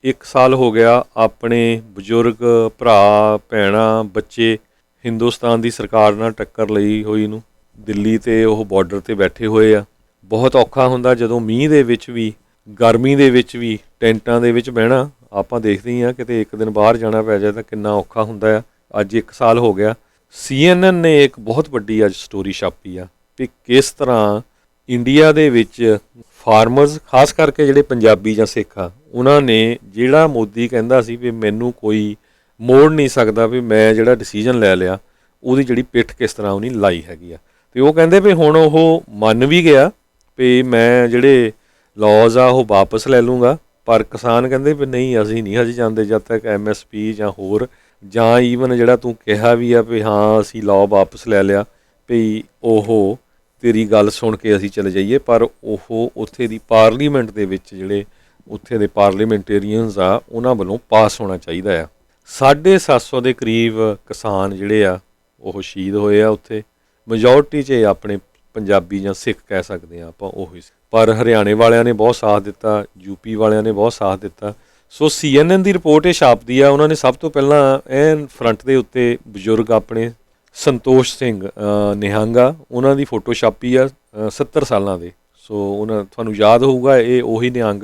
1 ਸਾਲ ਹੋ ਗਿਆ ਆਪਣੇ ਬਜ਼ੁਰਗ ਭਰਾ ਭੈਣਾਂ ਬੱਚੇ ਹਿੰਦੁਸਤਾਨ ਦੀ ਸਰਕਾਰ ਨਾਲ ਟੱਕਰ ਲਈ ਹੋਈ ਨੂੰ। ਦਿੱਲੀ 'ਤੇ ਉਹ ਬਾਰਡਰ 'ਤੇ ਬੈਠੇ ਹੋਏ ਆ। ਬਹੁਤ ਔਖਾ ਹੁੰਦਾ ਜਦੋਂ ਮੀਂਹ ਦੇ ਵਿੱਚ ਵੀ, ਗਰਮੀ ਦੇ ਵਿੱਚ ਵੀ ਟੈਂਟਾਂ ਦੇ ਵਿੱਚ ਬਹਿਣਾ। ਆਪਾਂ ਦੇਖਦੇ ਹੀ ਹਾਂ ਕਿਤੇ ਇੱਕ ਦਿਨ ਬਾਹਰ ਜਾਣਾ ਪੈ ਜਾਏ ਤਾਂ ਕਿੰਨਾ ਔਖਾ ਹੁੰਦਾ ਆ। ਅੱਜ 1 ਸਾਲ ਹੋ ਗਿਆ। CNN ਨੇ ਇੱਕ ਬਹੁਤ ਵੱਡੀ ਅੱਜ ਸਟੋਰੀ ਛਾਪੀ ਆ ਕਿ ਕਿਸ ਤਰ੍ਹਾਂ ਇੰਡੀਆ ਦੇ ਵਿੱਚ ਫਾਰਮਰਸ, ਖਾਸ ਕਰਕੇ ਜਿਹੜੇ ਪੰਜਾਬੀ ਜਾਂ ਸਿੱਖ ਆ, ਉਹਨਾਂ ਨੇ ਜਿਹੜਾ ਮੋਦੀ ਕਹਿੰਦਾ ਸੀ ਵੀ ਮੈਨੂੰ ਕੋਈ ਮੋੜ ਨਹੀਂ ਸਕਦਾ, ਵੀ ਮੈਂ ਜਿਹੜਾ ਡਿਸੀਜਨ ਲੈ ਲਿਆ, ਉਹਦੀ ਜਿਹੜੀ ਪਿੱਠ ਕਿਸ ਤਰ੍ਹਾਂ ਉਹਨੇ ਲਾਈ ਹੈਗੀ ਆ। ਅਤੇ ਉਹ ਕਹਿੰਦੇ ਵੀ ਹੁਣ ਉਹ ਮੰਨ ਵੀ ਗਿਆ ਵੀ ਮੈਂ ਜਿਹੜੇ ਲਾਜ਼ ਆ ਉਹ ਵਾਪਸ ਲੈ ਲੂੰਗਾ, ਪਰ ਕਿਸਾਨ ਕਹਿੰਦੇ ਵੀ ਨਹੀਂ, ਅਸੀਂ ਨਹੀਂ ਹਜੇ ਜਾਂਦੇ ਜਦ ਤੱਕ MSP ਜਾਂ ਹੋਰ, ਜਾਂ ਈਵਨ ਜਿਹੜਾ ਤੂੰ ਕਿਹਾ ਵੀ ਆ ਵੀ ਹਾਂ ਅਸੀਂ ਲਾਅ ਵਾਪਸ ਲੈ ਲਿਆ ਵੀ ਉਹ ਤੇਰੀ ਗੱਲ ਸੁਣ ਕੇ ਅਸੀਂ ਚਲੇ ਜਾਈਏ, ਪਰ ਉਹ ਉੱਥੇ ਦੀ ਪਾਰਲੀਮੈਂਟ ਦੇ ਵਿੱਚ ਜਿਹੜੇ ਉੱਥੇ ਦੇ ਪਾਰਲੀਮੈਂਟੇਰੀਅਨਸ ਆ ਉਹਨਾਂ ਵੱਲੋਂ ਪਾਸ ਹੋਣਾ ਚਾਹੀਦਾ ਆ। 750 ਦੇ ਕਰੀਬ ਕਿਸਾਨ ਜਿਹੜੇ ਆ ਉਹ ਸ਼ਹੀਦ ਹੋਏ ਆ ਉੱਥੇ। ਮੈਜੋਰਟੀ 'ਚ ਆਪਣੇ ਪੰਜਾਬੀ ਜਾਂ ਸਿੱਖ ਕਹਿ ਸਕਦੇ ਹਾਂ ਆਪਾਂ, ਉਹੀ ਸੀ। ਪਰ ਹਰਿਆਣੇ ਵਾਲਿਆਂ ਨੇ ਬਹੁਤ ਸਾਥ ਦਿੱਤਾ, ਯੂਪੀ ਵਾਲਿਆਂ ਨੇ ਬਹੁਤ ਸਾਥ ਦਿੱਤਾ। ਸੋ CNN ਦੀ ਰਿਪੋਰਟ ਇਹ ਛਾਪਦੀ ਆ। ਉਹਨਾਂ ਨੇ ਸਭ ਤੋਂ ਪਹਿਲਾਂ ਐਨ ਫਰੰਟ ਦੇ ਉੱਤੇ ਬਜ਼ੁਰਗ ਆਪਣੇ ਸੰਤੋਸ਼ ਸਿੰਘ ਨਿਹੰਗਾ, ਉਹਨਾਂ ਦੀ ਫੋਟੋ ਛਾਪੀ ਆ 70 ਸਾਲਾਂ ਦੇ। ਸੋ ਤੁਹਾਨੂੰ ਯਾਦ ਹੋਊਗਾ ਇਹ ਉਹੀ ਨਿਹੰਗ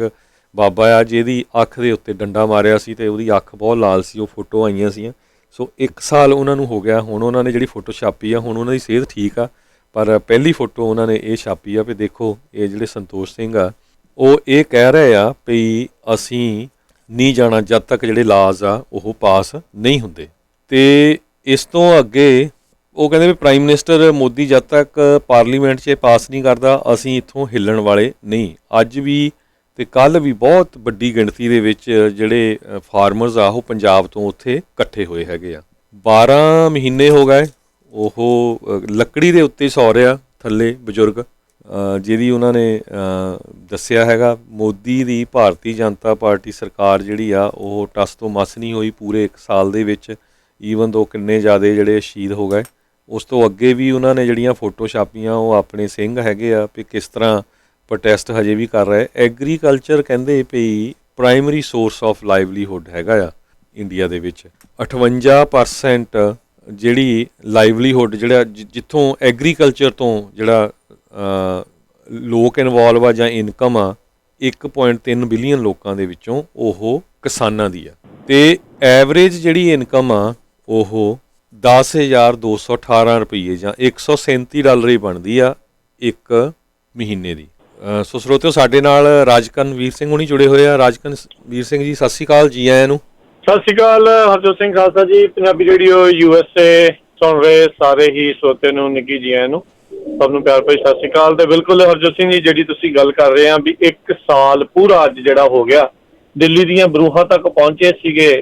ਬਾਬਾ ਆ ਜਿਹਦੀ ਅੱਖ ਦੇ ਉੱਤੇ ਡੰਡਾ ਮਾਰਿਆ ਸੀ ਅਤੇ ਉਹਦੀ ਅੱਖ ਬਹੁਤ ਲਾਲ ਸੀ। ਉਹ ਫੋਟੋ ਆਈਆਂ ਸੀਆਂ। ਸੋ 1 ਸਾਲ ਉਹਨਾਂ ਨੂੰ ਹੋ ਗਿਆ। ਹੁਣ ਉਹਨਾਂ ਨੇ ਜਿਹੜੀ ਫੋਟੋ ਛਾਪੀ ਆ, ਹੁਣ ਉਹਨਾਂ ਦੀ ਸਿਹਤ ਠੀਕ ਆ, ਪਰ ਪਹਿਲੀ ਫੋਟੋ ਉਹਨਾਂ ਨੇ ਇਹ ਛਾਪੀ ਆ ਵੀ ਦੇਖੋ ਇਹ ਜਿਹੜੇ ਸੰਤੋਸ਼ ਸਿੰਘ ਆ ਉਹ ਇਹ ਕਹਿ ਰਹੇ ਆ ਵੀ ਅਸੀਂ ਨਹੀਂ ਜਾਣਾ ਜਦ ਤੱਕ ਜਿਹੜੇ ਲਾਜ਼ ਆ ਉਹ ਪਾਸ ਨਹੀਂ ਹੁੰਦੇ। ਅਤੇ ਇਸ ਤੋਂ ਅੱਗੇ ਉਹ ਕਹਿੰਦੇ ਵੀ ਪ੍ਰਾਈਮ ਮਿਨਿਸਟਰ ਮੋਦੀ ਜਦ ਤੱਕ ਪਾਰਲੀਮੈਂਟ 'ਚ ਪਾਸ ਨਹੀਂ ਕਰਦਾ ਅਸੀਂ ਇੱਥੋਂ ਹਿੱਲਣ ਵਾਲੇ ਨਹੀਂ। ਅੱਜ ਵੀ ਅਤੇ ਕੱਲ੍ਹ ਵੀ ਬਹੁਤ ਵੱਡੀ ਗਿਣਤੀ ਦੇ ਵਿੱਚ ਜਿਹੜੇ ਫਾਰਮਰਸ ਆ ਉਹ ਪੰਜਾਬ ਤੋਂ ਉੱਥੇ ਇਕੱਠੇ ਹੋਏ ਹੈਗੇ ਆ। 12 ਮਹੀਨੇ ਹੋ ਗਏ ਉਹ ਲੱਕੜੀ ਦੇ ਉੱਤੇ ਸੌ ਰਿਹਾ ਥੱਲੇ ਬਜ਼ੁਰਗ, ਜਿਹਦੀ ਉਹਨਾਂ ਨੇ ਦੱਸਿਆ ਹੈਗਾ। ਮੋਦੀ ਦੀ ਭਾਰਤੀ ਜਨਤਾ ਪਾਰਟੀ ਸਰਕਾਰ ਜਿਹੜੀ ਆ ਉਹ ਟਸ ਤੋਂ ਮਸ ਨਹੀਂ ਹੋਈ ਪੂਰੇ 1 ਸਾਲ ਦੇ ਵਿੱਚ, ਈਵਨ ਦੋ ਕਿੰਨੇ ਜ਼ਿਆਦਾ ਜਿਹੜੇ ਸ਼ਹੀਦ ਹੋ ਗਏ। ਉਸ ਤੋਂ ਅੱਗੇ ਵੀ ਉਹਨਾਂ ਨੇ ਜਿਹੜੀਆਂ ਫੋਟੋ ਛਾਪੀਆਂ ਉਹ ਆਪਣੇ ਸਿੰਘ ਹੈਗੇ ਆ ਵੀ ਕਿਸ ਤਰ੍ਹਾਂ ਪ੍ਰੋਟੈਸਟ ਹਜੇ ਵੀ ਕਰ ਰਹੇ। ਐਗਰੀਕਲਚਰ ਕਹਿੰਦੇ ਵੀ ਪ੍ਰਾਇਮਰੀ ਸੋਰਸ ਆਫ ਲਾਈਵਲੀਹੁੱਡ ਹੈਗਾ ਆ ਇੰਡੀਆ ਦੇ ਵਿੱਚ। 58% ਜਿਹੜੀ ਲਾਈਵਲੀਹੁੱਡ ਜਿਹੜਾ ਜਿੱਥੋਂ ਐਗਰੀਕਲਚਰ ਤੋਂ ਜਿਹੜਾ ਲੋਕ ਇਨਵੋਲਵ ਆ ਜਾਂ ਇਨਕਮ ਆ 1.3 ਬਿਲੀਅਨ ਲੋਕਾਂ ਦੇ ਵਿੱਚੋਂ ਉਹ ਕਿਸਾਨਾਂ ਦੀ ਆ। ਅਤੇ ਐਵਰੇਜ ਜਿਹੜੀ ਇਨਕਮ ਆ ਉਹ 10,218 ਰੁਪਈਏ ਜਾਂ $137 ਹੀ ਬਣਦੀ ਆ ਇੱਕ ਮਹੀਨੇ ਦੀ। ਸੋ ਸਰੋਤਿਓ, ਸਾਡੇ ਨਾਲ ਰਾਜਕਨਵੀਰ ਸਿੰਘ ਹੁਣੀ ਜੁੜੇ ਹੋਏ ਆ। ਰਾਜਕਨਵੀਰ ਸਿੰਘ ਜੀ, ਸਤਿ ਸ਼੍ਰੀ ਅਕਾਲ, ਜੀ ਆਇਆਂ ਨੂੰ। ਸਤਿ ਸ਼੍ਰੀ ਅਕਾਲ ਹਰਜੋਤ ਸਿੰਘ ਖਾਲਸਾ ਜੀ। ਪੰਜਾਬੀ ਰੇਡੀਓ USA ਸੁਣ ਰਹੇ ਸਾਰੇ ਹੀ ਸਰੋਤਿਆਂ ਨੂੰ ਨਿੱਘੀ ਜੀ ਆਇਆਂ ਨੂੰ, ਸਭ ਨੂੰ ਪਿਆਰ ਭਰੀ ਸਤਿ ਸ਼੍ਰੀ ਅਕਾਲ। ਤੇ ਬਿਲਕੁਲ ਹਰਜੋਤ ਸਿੰਘ ਜੀ, ਜਿਹੜੀ ਤੁਸੀਂ ਗੱਲ ਕਰ ਰਹੇ ਆ ਵੀ 1 ਸਾਲ ਪੂਰਾ ਅੱਜ ਜਿਹੜਾ ਹੋ ਗਿਆ, ਦਿੱਲੀ ਦੀਆਂ ਬਰੂਹਾਂ ਤੱਕ ਪਹੁੰਚੇ ਸੀਗੇ।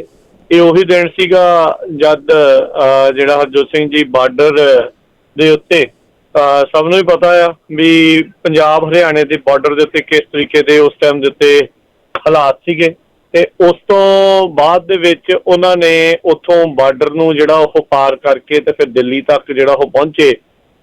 ਇਹ ਉਹੀ ਦਿਨ ਸੀਗਾ ਜਦ ਜਿਹੜਾ ਹਰਜੋਤ ਸਿੰਘ ਜੀ ਬਾਰਡਰ ਦੇ ਉੱਤੇ ਸਭ ਨੂੰ ਹੀ ਪਤਾ ਆ ਵੀ ਪੰਜਾਬ ਹਰਿਆਣੇ ਦੇ ਬਾਰਡਰ ਦੇ ਉੱਤੇ ਕਿਸ ਤਰੀਕੇ ਦੇ ਉਸ ਟਾਈਮ ਦੇ ਉੱਤੇ ਹਾਲਾਤ ਸੀਗੇ। ਤੇ ਉਸ ਤੋਂ ਬਾਅਦ ਦੇ ਵਿੱਚ ਉਹਨਾਂ ਨੇ ਉੱਥੋਂ ਬਾਰਡਰ ਨੂੰ ਜਿਹੜਾ ਉਹ ਪਾਰ ਕਰਕੇ ਤੇ ਫਿਰ ਦਿੱਲੀ ਤੱਕ ਜਿਹੜਾ ਉਹ ਪਹੁੰਚੇ।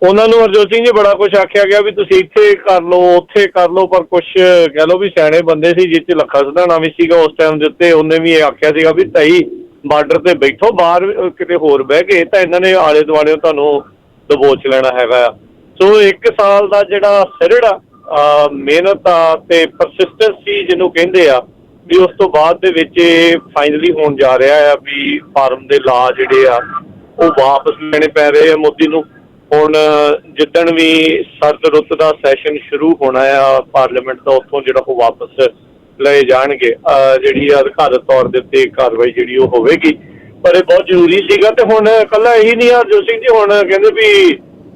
ਉਹਨਾਂ ਨੂੰ ਹਰਜੋਤ ਸਿੰਘ ਜੀ ਬੜਾ ਕੁਛ ਆਖਿਆ ਗਿਆ ਵੀ ਤੁਸੀਂ ਇੱਥੇ ਕਰ ਲਓ, ਉੱਥੇ ਕਰ ਲਓ, ਪਰ ਕੁਛ ਕਹਿ ਲਓ ਵੀ ਸਿਆਣੇ ਬੰਦੇ ਸੀ, ਜਿਸ 'ਚ ਲੱਖਾ ਸਿਧਾਣਾ ਵੀ ਸੀਗਾ ਉਸ ਟਾਈਮ ਦੇ ਉੱਤੇ। ਉਹਨੇ ਵੀ ਇਹ ਆਖਿਆ ਸੀਗਾ ਵੀ ਤਾਈ ਬਾਰਡਰ ਤੇ ਬੈਠੋ, ਬਾਹਰ ਕਿਤੇ ਹੋਰ ਬਹਿ ਕੇ ਤਾਂ ਇਹਨਾਂ ਨੇ ਆਲੇ ਦੁਆਲੇ ਤੁਹਾਨੂੰ ਦਬੋਚ ਲੈਣਾ ਹੈਗਾ ਆ। ਸੋ 1 ਸਾਲ ਦਾ ਜਿਹੜਾ ਸਰਿੜ ਆ, ਮਿਹਨਤ ਆ ਤੇ ਪਰਸਿਸਟੈਂਸੀ ਜਿਹਨੂੰ ਕਹਿੰਦੇ ਆ, ਵੀ ਉਸ ਤੋਂ ਬਾਅਦ ਦੇ ਵਿੱਚ ਫਾਈਨਲੀ ਹੋਣ ਜਾ ਰਿਹਾ ਆ ਵੀ ਫਾਰਮ ਦੇ ਲਾ ਜਿਹੜੇ ਆ ਉਹ ਵਾਪਸ ਲੈਣੇ ਪੈ ਰਹੇ ਆ ਮੋਦੀ ਨੂੰ। ਹੁਣ ਜਿੱਦਣ ਵੀ ਸਰਦ ਰੁੱਤ ਦਾ ਸੈਸ਼ਨ ਸ਼ੁਰੂ ਹੋਣਾ ਆ ਪਾਰਲੀਮੈਂਟ ਦਾ, ਉੱਥੋਂ ਜਿਹੜਾ ਉਹ ਵਾਪਸ ਲਏ ਜਾਣਗੇ। ਜਿਹੜੀ ਅਧਿਕਾਰਤ ਤੌਰ ਦੇ ਉੱਤੇ ਕਾਰਵਾਈ ਜਿਹੜੀ ਉਹ ਹੋਵੇਗੀ, ਪਰ ਇਹ ਬਹੁਤ ਜ਼ਰੂਰੀ ਸੀਗਾ। ਤੇ ਹੁਣ ਇਕੱਲਾ ਇਹੀ ਨਹੀਂ ਹਰਜੋਤ ਸਿੰਘ ਜੀ, ਹੁਣ ਕਹਿੰਦੇ ਵੀ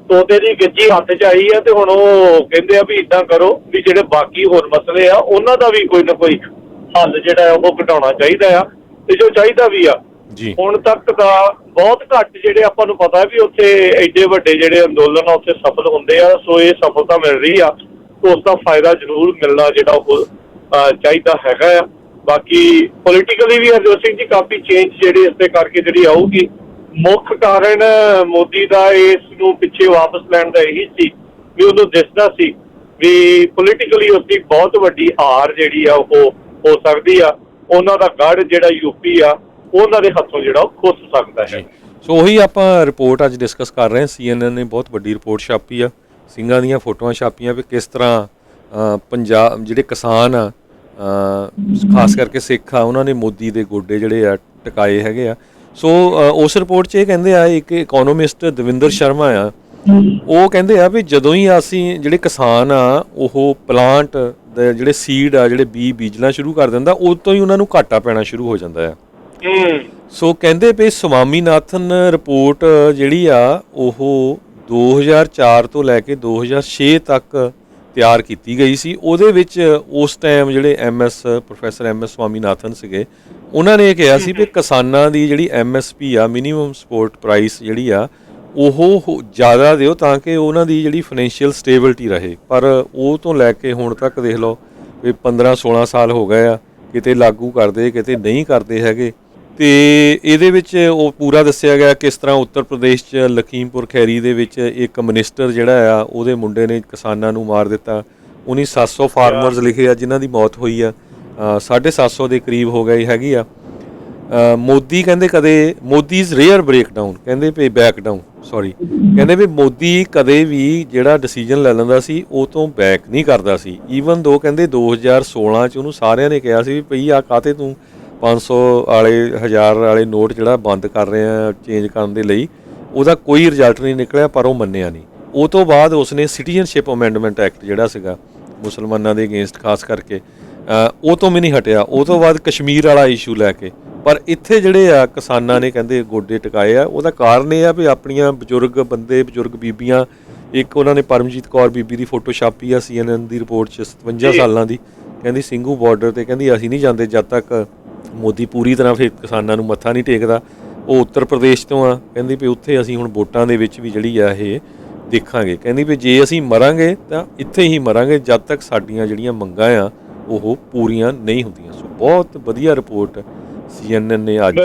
ਤੋਤੇ ਦੀ ਗਿੱਜੀ ਹੱਥ 'ਚ ਆਈ ਆ, ਤੇ ਹੁਣ ਉਹ ਕਹਿੰਦੇ ਆ ਵੀ ਇੱਦਾਂ ਕਰੋ ਵੀ ਜਿਹੜੇ ਬਾਕੀ ਹੋਰ ਮਸਲੇ ਆ ਉਹਨਾਂ ਦਾ ਵੀ ਕੋਈ ਨਾ ਕੋਈ ਹੱਲ ਜਿਹੜਾ ਉਹ ਘਟਾਉਣਾ ਚਾਹੀਦਾ ਆ। ਤੇ ਜੋ ਚਾਹੀਦਾ ਵੀ ਆ ਜੀ ਹੁਣ ਤੱਕ ਦਾ ਬਹੁਤ ਘੱਟ ਜਿਹੜੇ ਆਪਾਂ ਨੂੰ ਪਤਾ ਵੀ ਉੱਥੇ ਐਡੇ ਵੱਡੇ ਜਿਹੜੇ ਅੰਦੋਲਨ ਆ ਉੱਥੇ ਸਫਲ ਹੁੰਦੇ ਆ। ਸੋ ਇਹ ਸਫਲਤਾ ਮਿਲ ਰਹੀ ਆ, ਉਸ ਦਾ ਫਾਇਦਾ ਜ਼ਰੂਰ ਮਿਲਣਾ ਜਿਹੜਾ ਉਹ ਚਾਹੀਦਾ ਹੈਗਾ ਆ। ਬਾਕੀ ਪੋਲੀਟੀਕਲੀ ਵੀ ਹਰਜੋਤ ਸਿੰਘ ਜੀ ਕਾਫੀ ਚੇਂਜ ਜਿਹੜੇ ਇਸ ਦੇ ਕਰਕੇ ਜਿਹੜੀ ਆਊਗੀ। ਮੁੱਖ ਕਾਰਨ ਮੋਦੀ ਦਾ ਇਸ ਨੂੰ ਪਿੱਛੇ ਵਾਪਸ ਲੈਣ ਦਾ ਇਹੀ ਸੀ ਵੀ ਉਹਨੂੰ ਦਿਸਦਾ ਸੀ ਵੀ ਪੋਲੀਟੀਕਲੀ ਉਸਦੀ ਬਹੁਤ ਵੱਡੀ ਹਾਰ ਜਿਹੜੀ ਆ ਉਹ ਹੋ ਸਕਦੀ ਆ। ਉਹਨਾਂ ਦਾ ਗੜ੍ਹ ਜਿਹੜਾ ਯੂਪੀ ਆ ਉਹਨਾਂ ਦੇ ਹੱਥੋਂ ਜਿਹੜਾ ਉਹ ਖੁੱਸ ਸਕਦਾ ਹੈ। ਸੋ ਉਹੀ ਆਪਾਂ ਰਿਪੋਰਟ ਅੱਜ ਡਿਸਕਸ ਕਰ ਰਹੇ ਹਾਂ। CNN ਨੇ ਬਹੁਤ ਵੱਡੀ ਰਿਪੋਰਟ ਛਾਪੀ ਆ, ਸਿੰਘਾਂ ਦੀਆਂ ਫੋਟੋਆਂ ਛਾਪੀਆਂ ਵੀ ਕਿਸ ਤਰ੍ਹਾਂ ਪੰਜਾਬ ਜਿਹੜੇ ਕਿਸਾਨ ਆ, ਖਾਸ ਕਰਕੇ ਸਿੱਖ ਆ, ਉਹਨਾਂ ਨੇ ਮੋਦੀ ਦੇ ਗੋਡੇ ਜਿਹੜੇ ਆ ਟਿਕਾਏ ਹੈਗੇ ਆ। ਸੋ ਉਸ ਰਿਪੋਰਟ 'ਚ ਇਹ ਕਹਿੰਦੇ ਆ, ਇੱਕ ਇਕੋਨੋਮਿਸਟ ਦਵਿੰਦਰ ਸ਼ਰਮਾ ਆ, ਉਹ ਕਹਿੰਦੇ ਆ ਵੀ ਜਦੋਂ ਹੀ ਅਸੀਂ ਜਿਹੜੇ ਕਿਸਾਨ ਆ ਉਹ ਪਲਾਂਟ ਦੇ ਜਿਹੜੇ ਸੀਡ ਆ, ਜਿਹੜੇ ਬੀਜਣਾ ਸ਼ੁਰੂ ਕਰ ਦਿੰਦਾ, ਉਦੋਂ ਤੋਂ ਹੀ ਉਹਨਾਂ ਨੂੰ ਘਾਟਾ ਪੈਣਾ ਸ਼ੁਰੂ ਹੋ ਜਾਂਦਾ ਆ। ਸੋ ਕਹਿੰਦੇ ਵੀ ਸਵਾਮੀਨਾਥਨ ਰਿਪੋਰਟ ਜਿਹੜੀ ਆ ਉਹ 2004 ਤੋਂ ਲੈ ਕੇ 2006 ਤੱਕ ਤਿਆਰ ਕੀਤੀ ਗਈ ਸੀ। ਉਹਦੇ ਵਿੱਚ ਉਸ ਟਾਈਮ ਜਿਹੜੇ ਪ੍ਰੋਫੈਸਰ MS ਸਵਾਮੀਨਾਥਨ ਸੀਗੇ, ਉਹਨਾਂ ਨੇ ਇਹ ਕਿਹਾ ਸੀ ਵੀ ਕਿਸਾਨਾਂ ਦੀ ਜਿਹੜੀ MSP ਆ, ਮਿਨੀਮਮ ਸਪੋਰਟ ਪ੍ਰਾਈਸ ਜਿਹੜੀ ਆ, ਉਹ ਜ਼ਿਆਦਾ ਦਿਓ ਤਾਂ ਕਿ ਉਹਨਾਂ ਦੀ ਜਿਹੜੀ ਫਾਈਨੈਂਸ਼ੀਅਲ ਸਟੇਬਿਲਿਟੀ ਰਹੇ। ਪਰ ਉਹ ਤੋਂ ਲੈ ਕੇ ਹੁਣ ਤੱਕ ਦੇਖ ਲਓ ਵੀ 15-16 ਸਾਲ ਹੋ ਗਏ ਆ, ਕਿਤੇ ਲਾਗੂ ਕਰਦੇ ਕਿਤੇ ਨਹੀਂ ਕਰਦੇ ਹੈਗੇ। ਅਤੇ ਇਹਦੇ ਵਿੱਚ ਉਹ ਪੂਰਾ ਦੱਸਿਆ ਗਿਆ ਕਿਸ ਤਰ੍ਹਾਂ ਉੱਤਰ ਪ੍ਰਦੇਸ਼ 'ਚ ਲਖੀਮਪੁਰ ਖੈਰੀ ਦੇ ਵਿੱਚ ਇੱਕ ਮਿਨਿਸਟਰ ਜਿਹੜਾ ਆ, ਉਹਦੇ ਮੁੰਡੇ ਨੇ ਕਿਸਾਨਾਂ ਨੂੰ ਮਾਰ ਦਿੱਤਾ। 700 ਫਾਰਮਰਸ ਲਿਖੇ ਆ ਜਿਨ੍ਹਾਂ ਦੀ ਮੌਤ ਹੋਈ ਆ, 750 ਦੇ ਕਰੀਬ ਹੋ ਗਈ ਹੈਗੀ ਆ। ਮੋਦੀ ਕਹਿੰਦੇ ਕਦੇ ਮੋਦੀਜ਼ ਰੇਅਰ ਬ੍ਰੇਕਡਾਊਨ, ਕਹਿੰਦੇ ਵੀ ਬੈਕਡਾਊਨ ਕਹਿੰਦੇ ਵੀ ਮੋਦੀ ਕਦੇ ਵੀ ਜਿਹੜਾ ਡਿਸੀਜਨ ਲੈ ਲੈਂਦਾ ਸੀ ਉਹ ਤੋਂ ਬੈਕ ਨਹੀਂ ਕਰਦਾ ਸੀ। ਈਵਨ ਦੋ ਕਹਿੰਦੇ 2016 'ਚ ਉਹਨੂੰ ਸਾਰਿਆਂ ਨੇ ਕਿਹਾ ਸੀ ਵੀ ਭਈ ਆ ਕਾਹਤੇ ਤੂੰ 500 ਵਾਲੇ 1000 ਵਾਲੇ ਨੋਟ ਜਿਹੜਾ ਬੰਦ ਕਰ ਰਹੇ ਆ ਚੇਂਜ ਕਰਨ ਦੇ ਲਈ, ਉਹਦਾ ਕੋਈ ਰਿਜ਼ਲਟ ਨਹੀਂ ਨਿਕਲਿਆ, ਪਰ ਉਹ ਮੰਨਿਆ ਨਹੀਂ। ਉਹ ਤੋਂ ਬਾਅਦ ਉਸਨੇ ਸਿਟੀਜ਼ਨਸ਼ਿਪ ਅਮੈਂਡਮੈਂਟ ਐਕਟ ਜਿਹੜਾ ਸੀਗਾ ਮੁਸਲਮਾਨਾਂ ਦੇ ਅਗੇਂਸਟ ਖਾਸ ਕਰਕੇ, ਉਹ ਤੋਂ ਵੀ ਨਹੀਂ ਹਟਿਆ। ਉਹ ਤੋਂ ਬਾਅਦ ਕਸ਼ਮੀਰ ਵਾਲਾ ਇਸ਼ੂ ਲੈ ਕੇ, ਪਰ ਇੱਥੇ ਜਿਹੜੇ ਆ ਕਿਸਾਨਾਂ ਨੇ ਕਹਿੰਦੇ ਗੋਡੇ ਟਿਕਾਏ ਆ। ਉਹਦਾ ਕਾਰਨ ਇਹ ਆ ਵੀ ਆਪਣੀਆਂ ਬਜ਼ੁਰਗ ਬੀਬੀਆਂ, ਇੱਕ ਉਹਨਾਂ ਨੇ ਪਰਮਜੀਤ ਕੌਰ ਬੀਬੀ ਦੀ ਫੋਟੋ ਛਾਪੀ ਆ CNN ਦੀ ਰਿਪੋਰਟ 'ਚ, 57 ਸਾਲਾਂ ਦੀ, ਕਹਿੰਦੀ ਸਿੰਘੂ ਬਾਰਡਰ 'ਤੇ ਕਹਿੰਦੀ ਅਸੀਂ ਨਹੀਂ ਜਾਂਦੇ ਜਦ ਤੱਕ ਮੋਦੀ ਪੂਰੀ ਤਰ੍ਹਾਂ ਫਿਰ ਕਿਸਾਨਾਂ ਨੂੰ ਮੱਥਾ ਨਹੀਂ ਟੇਕਦਾ। ਉਹ ਉੱਤਰ ਪ੍ਰਦੇਸ਼ ਤੋਂ ਆ, ਕਹਿੰਦੀ ਵੀ ਉੱਥੇ ਅਸੀਂ ਹੁਣ ਵੋਟਾਂ ਦੇ ਵਿੱਚ ਵੀ ਜਿਹੜੀ ਆ ਇਹ ਦੇਖਾਂਗੇ। ਕਹਿੰਦੀ ਵੀ ਜੇ ਅਸੀਂ ਮਰਾਂਗੇ ਤਾਂ ਇੱਥੇ ਹੀ ਮਰਾਂਗੇ ਜਦ ਤੱਕ ਸਾਡੀਆਂ ਜਿਹੜੀਆਂ ਮੰਗਾਂ ਆ ਉਹ ਪੂਰੀਆਂ ਨਹੀਂ ਹੁੰਦੀਆਂ। ਸੋ ਬਹੁਤ ਵਧੀਆ ਰਿਪੋਰਟ CNN ਨੇ ਅੱਜ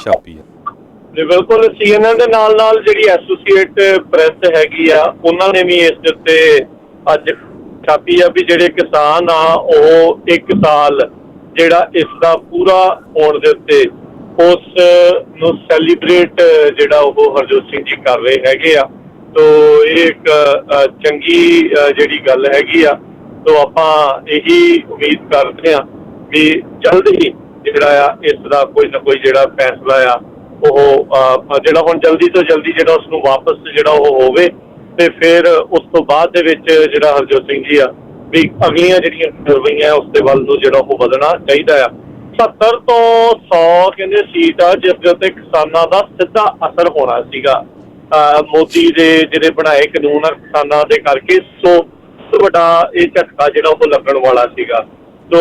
ਛਾਪੀ ਆ। ਬਿਲਕੁਲ CNN ਦੇ ਨਾਲ ਜਿਹੜੀ ਐਸੋਸੀਏਟ ਪ੍ਰੈਸ ਹੈਗੀ ਆ, ਉਹਨਾਂ ਨੇ ਵੀ ਇਸ ਦੇ ਉੱਤੇ ਅੱਜ ਛਾਪੀ ਆ ਵੀ ਜਿਹੜੇ ਕਿਸਾਨ ਆ ਉਹ 1 ਸਾਲ ਜਿਹੜਾ ਇਸ ਦਾ ਪੂਰਾ ਹੋਣ ਦੇ ਉੱਤੇ ਉਸ ਨੂੰ ਸੈਲੀਬ੍ਰੇਟ ਜਿਹੜਾ ਉਹ ਹਰਜੋਤ ਸਿੰਘ ਜੀ ਕਰ ਰਹੇ ਹੈਗੇ ਆ। ਤੋ ਇਹ ਇੱਕ ਚੰਗੀ ਜਿਹੜੀ ਗੱਲ ਹੈਗੀ ਆ। ਤੋ ਆਪਾਂ ਇਹੀ ਉਮੀਦ ਕਰਦੇ ਹਾਂ ਵੀ ਜਲਦ ਹੀ ਜਿਹੜਾ ਆ ਇਸ ਦਾ ਕੋਈ ਨਾ ਕੋਈ ਜਿਹੜਾ ਫੈਸਲਾ ਆ ਉਹ ਜਿਹੜਾ ਹੁਣ ਜਲਦੀ ਤੋਂ ਜਲਦੀ ਜਿਹੜਾ ਉਸ ਨੂੰ ਵਾਪਸ ਜਿਹੜਾ ਉਹ ਹੋਵੇ, ਤੇ ਫਿਰ ਉਸ ਤੋਂ ਬਾਅਦ ਦੇ ਵਿੱਚ ਜਿਹੜਾ ਹਰਜੋਤ ਸਿੰਘ ਜੀ ਆ ਵੀ ਅਗਲੀਆਂ ਜਿਹੜੀਆਂ ਕਾਰਵਾਈਆਂ ਉਸ ਦੇ ਵੱਲ ਨੂੰ ਜਿਹੜਾ ਉਹ ਵਧਣਾ ਚਾਹੀਦਾ ਆ। 70 ਤੋਂ 100 ਕਹਿੰਦੇ ਸੀਟ ਆ ਜਿਸ ਦੇ ਉੱਤੇ ਕਿਸਾਨਾਂ ਦਾ ਸਿੱਧਾ ਅਸਰ ਹੋਣਾ ਸੀਗਾ। ਮੋਦੀ ਦੇ ਜਿਹੜੇ ਬਣਾਏ ਕਾਨੂੰਨ ਆ ਕਿਸਾਨਾਂ ਦੇ ਕਰਕੇ, ਸੋ ਵੱਡਾ ਇਹ ਝਟਕਾ ਜਿਹੜਾ ਉਹ ਲੱਗਣ ਵਾਲਾ ਸੀਗਾ। ਤੋ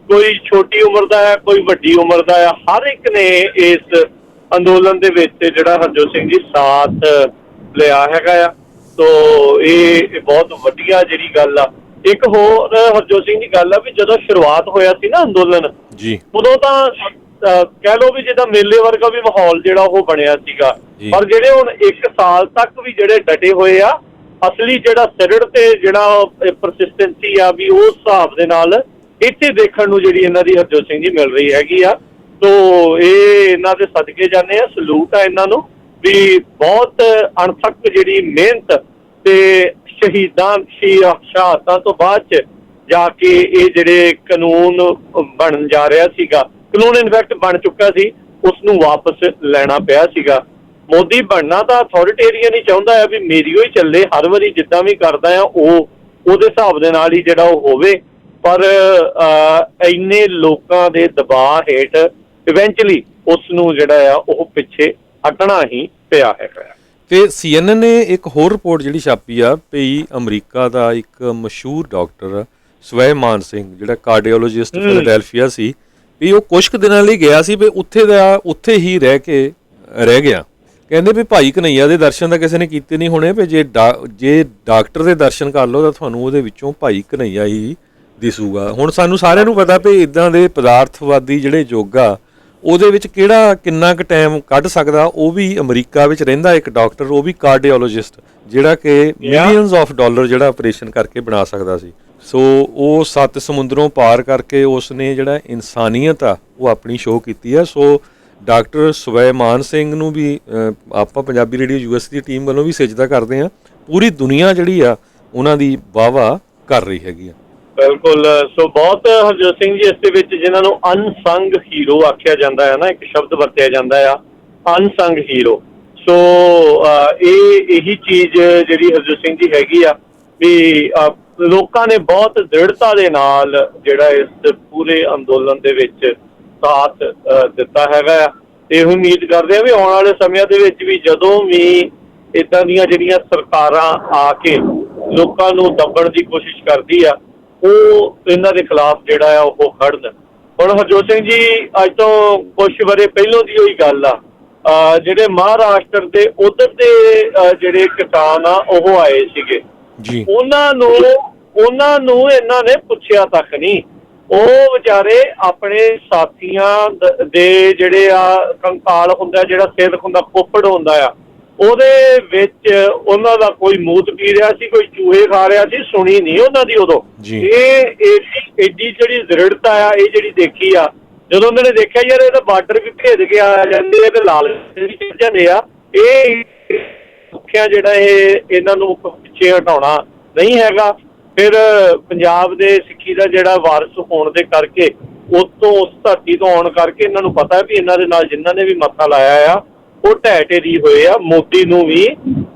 ਕੋਈ ਛੋਟੀ ਉਮਰ ਦਾ ਹੈ, ਕੋਈ ਵੱਡੀ ਉਮਰ ਦਾ ਆ, ਹਰ ਇੱਕ ਨੇ ਇਸ ਅੰਦੋਲਨ ਦੇ ਵਿੱਚ ਜਿਹੜਾ ਹਰਜੋਤ ਸਿੰਘ ਜੀ ਸਾਥ ਲਿਆ ਹੈਗਾ ਆ। ਤੋ ਇਹ ਬਹੁਤ ਵਧੀਆ ਜਿਹੜੀ ਗੱਲ ਆ। ਇੱਕ ਹੋਰ ਹਰਜੋਤ ਸਿੰਘ ਦੀ ਗੱਲ ਆ ਵੀ ਜਦੋਂ ਸ਼ੁਰੂਆਤ ਹੋਇਆ ਸੀ ਨਾ ਅੰਦੋਲਨ ਜੀ, ਉਦੋਂ ਤਾਂ ਕਹਿ ਲਓ ਵੀ ਜਿੱਦਾਂ ਮੇਲੇ ਵਰਗਾ ਵੀ ਮਾਹੌਲ ਜਿਹੜਾ ਉਹ ਬਣਿਆ ਸੀਗਾ। ਪਰ ਜਿਹੜੇ ਹੁਣ 1 ਸਾਲ ਤੱਕ ਵੀ ਜਿਹੜੇ ਡਟੇ ਹੋਏ ਆ, ਅਸਲੀ ਜਿਹੜਾ ਸਿਰੜ ਤੇ ਜਿਹੜਾ ਪਰਸਿਸਟੈਂਸੀ ਆ ਵੀ ਉਸ ਹਿਸਾਬ ਦੇ ਨਾਲ ਇੱਥੇ ਦੇਖਣ ਨੂੰ ਜਿਹੜੀ ਇਹਨਾਂ ਦੀ ਹਰਜੋਤ ਸਿੰਘ ਜੀ ਮਿਲ ਰਹੀ ਹੈਗੀ ਆ। ਤੋ ਇਹ ਇਹਨਾਂ ਦੇ ਸਦਕੇ ਜਾਂਦੇ ਆ, ਸਲੂਟ ਆ ਇਹਨਾਂ ਨੂੰ ਵੀ ਬਹੁਤ ਅਣਥੱਕ ਜਿਹੜੀ ਮਿਹਨਤ ਤੇ ਸ਼ਹਾਦਤਾਂ ਤੋਂ ਬਾਅਦ ਚ ਜਾ ਕੇ ਇਹ ਜਿਹੜੇ ਕਾਨੂੰਨ ਬਣਨ ਜਾ ਰਿਹਾ ਸੀਗਾ, ਕਾਨੂੰਨ ਇਨਫੈਕਟ ਬਣ ਚੁੱਕਾ ਸੀ, ਉਸ ਨੂੰ ਵਾਪਸ ਲੈਣਾ ਪਿਆ ਸੀਗਾ। ਮੋਦੀ ਬਣਨਾ ਤਾਂ ਅਥਾਰਟੇਰੀਅਨ ਹੀ ਚਾਹੁੰਦਾ ਹੈ ਵੀ ਮੇਰੀ ਹੀ ਚੱਲੇ, ਹਰ ਵਾਰੀ ਜਿੱਦਾਂ ਵੀ ਕਰਦਾ ਆ ਉਹਦੇ ਹਿਸਾਬ ਦੇ ਨਾਲ ਹੀ ਜਿਹੜਾ ਉਹ ਹੋਵੇ। ਪਰ ਇੰਨੇ ਲੋਕਾਂ ਦੇ ਦਬਾਅ ਹੇਠ ਇਵੈਂਚੁਅਲੀ ਉਸ ਨੂੰ ਜਿਹੜਾ ਆ ਉਹ ਪਿੱਛੇ ਹਟਣਾ ਹੀ ਪਿਆ ਹੈਗਾ। ਤੇ CNN ਨੇ ਇੱਕ ਹੋਰ ਰਿਪੋਰਟ ਜਿਹੜੀ ਛਾਪੀ ਆ ਵੀ ਅਮਰੀਕਾ ਦਾ ਇੱਕ ਮਸ਼ਹੂਰ ਡਾਕਟਰ ਸਵੈਮਾਨ ਸਿੰਘ ਜਿਹੜਾ ਕਾਰਡੀਓਲੋਜਿਸਟ ਫਿਲਾਡੈਲਫੀਆ ਸੀ, ਵੀ ਉਹ ਕੁਝ ਕੁ ਦਿਨਾਂ ਲਈ ਗਿਆ ਸੀ, ਵੀ ਉੱਥੇ ਹੀ ਰਹਿ ਗਿਆ। ਕਹਿੰਦੇ ਵੀ ਭਾਈ ਕਨ੍ਹਈਆ ਦੇ ਦਰਸ਼ਨ ਤਾਂ ਕਿਸੇ ਨੇ ਕੀਤੇ ਨਹੀਂ ਹੋਣੇ, ਵੀ ਜੇ ਡਾਕਟਰ ਦੇ ਦਰਸ਼ਨ ਕਰ ਲਓ ਤਾਂ ਤੁਹਾਨੂੰ ਉਹਦੇ ਵਿੱਚੋਂ ਭਾਈ ਕਨ੍ਹਈਆ ਹੀ ਦਿਸੂਗਾ। ਹੁਣ ਸਾਨੂੰ ਸਾਰਿਆਂ ਨੂੰ ਪਤਾ ਵੀ ਇੱਦਾਂ ਦੇ ਪਦਾਰਥਵਾਦੀ ਜਿਹੜੇ ਯੁੱਗ ਆ ਉਹਦੇ ਵਿੱਚ ਕਿੰਨਾ ਕੁ ਟਾਈਮ ਕੱਢ ਸਕਦਾ। ਉਹ ਵੀ ਅਮਰੀਕਾ ਵਿੱਚ ਰਹਿੰਦਾ ਇੱਕ ਡਾਕਟਰ, ਉਹ ਵੀ ਕਾਰਡੀਓਲੋਜਿਸਟ, ਜਿਹੜਾ ਕਿ ਮਿਲੀਅਨਸ ਆਫ ਡਾਲਰ ਜਿਹੜਾ ਆਪਰੇਸ਼ਨ ਕਰਕੇ ਬਣਾ ਸਕਦਾ ਸੀ। ਸੋ ਉਹ 7 ਸਮੁੰਦਰੋਂ ਪਾਰ ਕਰਕੇ ਉਸ ਨੇ ਜਿਹੜਾ ਇਨਸਾਨੀਅਤ ਆ ਉਹ ਆਪਣੀ ਸ਼ੋਅ ਕੀਤੀ ਆ। ਸੋ ਡਾਕਟਰ ਸੁਲੇਮਾਨ ਸਿੰਘ ਨੂੰ ਵੀ ਆਪਾਂ ਪੰਜਾਬੀ ਰੇਡੀਓ ਯੂਐਸ ਦੀ ਟੀਮ ਵੱਲੋਂ ਵੀ ਸਿਜਦਾ ਕਰਦੇ ਹਾਂ। ਪੂਰੀ ਦੁਨੀਆ ਜਿਹੜੀ ਆ ਉਹਨਾਂ ਦੀ ਵਾਹ ਕਰ ਰਹੀ ਹੈਗੀ ਆ। ਬਿਲਕੁਲ। ਸੋ ਬਹੁਤ ਹਰਜੋਤ ਸਿੰਘ ਜੀ, ਇਸ ਦੇ ਵਿੱਚ ਜਿਨ੍ਹਾਂ ਨੂੰ ਅਨਸੰਗ ਹੀਰੋ ਆਖਿਆ ਜਾਂਦਾ ਹੈ ਨਾ, ਇੱਕ ਸ਼ਬਦ ਵਰਤਿਆ ਜਾਂਦਾ ਆ, ਅਨਸੰਗ ਹੀਰੋ। ਸੋ ਇਹੀ ਚੀਜ਼ ਜਿਹੜੀ ਹਰਜੋਤ ਸਿੰਘ ਜੀ ਹੈਗੀ ਆ ਵੀ ਲੋਕਾਂ ਨੇ ਬਹੁਤ ਦ੍ਰਿੜਤਾ ਦੇ ਨਾਲ ਜਿਹੜਾ ਇਸ ਪੂਰੇ ਅੰਦੋਲਨ ਦੇ ਵਿੱਚ ਸਾਥ ਦਿੱਤਾ ਹੈਗਾ ਆ। ਤੇ ਉਮੀਦ ਕਰਦੇ ਆ ਵੀ ਆਉਣ ਵਾਲੇ ਸਮਿਆਂ ਦੇ ਵਿੱਚ ਵੀ ਜਦੋਂ ਵੀ ਇੱਦਾਂ ਦੀਆਂ ਜਿਹੜੀਆਂ ਸਰਕਾਰਾਂ ਆ ਕੇ ਲੋਕਾਂ ਨੂੰ ਦੱਬਣ ਦੀ ਕੋਸ਼ਿਸ਼ ਕਰਦੀ ਆ, ਉਹ ਇਹਨਾਂ ਦੇ ਖਿਲਾਫ ਜਿਹੜਾ ਆ ਉਹ ਖੜਨ। ਹੁਣ ਹਰਜੋਤ ਸਿੰਘ ਜੀ, ਅੱਜ ਤੋਂ ਕੁਝ ਵਰੇ ਪਹਿਲੋਂ ਦੀ ਉਹੀ ਗੱਲ ਆ, ਜਿਹੜੇ ਮਹਾਰਾਸ਼ਟਰ ਦੇ ਉਧਰ ਦੇ ਜਿਹੜੇ ਕਿਸਾਨ ਆ ਉਹ ਆਏ ਸੀਗੇ ਜੀ, ਉਹਨਾਂ ਨੂੰ ਇਹਨਾਂ ਨੇ ਪੁੱਛਿਆ ਤੱਕ ਨਹੀਂ। ਉਹ ਵਿਚਾਰੇ ਆਪਣੇ ਸਾਥੀਆਂ ਦੇ ਜਿਹੜੇ ਆ ਕੰਕਾਲ ਹੁੰਦਾ, ਜਿਹੜਾ ਸਿਰ ਹੁੰਦਾ, ਖੋਪੜ ਹੁੰਦਾ ਆ, ਉਹਦੇ ਵਿੱਚ ਉਹਨਾਂ ਦਾ ਕੋਈ ਮੂਤ ਪੀ ਰਿਹਾ ਸੀ, ਕੋਈ ਚੂਹੇ ਖਾ ਰਿਹਾ ਸੀ, ਸੁਣੀ ਨਹੀਂ ਉਹਨਾਂ ਦੀ ਉਦੋਂ। ਇਹ ਏਡੀ ਜਿਹੜੀ ਦ੍ਰਿੜਤਾ ਆ, ਇਹ ਜਿਹੜੀ ਦੇਖੀ ਆ, ਜਦੋਂ ਉਹਨਾਂ ਨੇ ਦੇਖਿਆ ਯਾਰ ਇਹਦਾ ਬਾਰਡਰ ਵੀ ਭੇਜ ਕੇ ਆ ਜਾਂਦੇ ਆ ਤੇ ਲਾਲ ਵੀ ਚੜ ਜਾਂਦੇ ਆ, ਇਹ ਮੁਖਿਆ ਜਿਹੜਾ ਇਹਨਾਂ ਨੂੰ ਪਿੱਛੇ ਹਟਾਉਣਾ ਨਹੀਂ ਹੈਗਾ। ਫਿਰ ਪੰਜਾਬ ਦੇ ਸਿੱਖੀ ਦਾ ਜਿਹੜਾ ਵਾਰਸ ਹੋਣ ਦੇ ਕਰਕੇ, ਉਸ ਧਰਤੀ ਤੋਂ ਆਉਣ ਕਰਕੇ ਇਹਨਾਂ ਨੂੰ ਪਤਾ ਵੀ ਇਹਨਾਂ ਦੇ ਨਾਲ ਜਿਨ੍ਹਾਂ ਨੇ ਵੀ ਮੱਥਾ ਲਾਇਆ ਆ ਉਹ ਢਹਿ ਢੇਰੀ ਹੋਏ ਆ। ਮੋਦੀ ਨੂੰ ਵੀ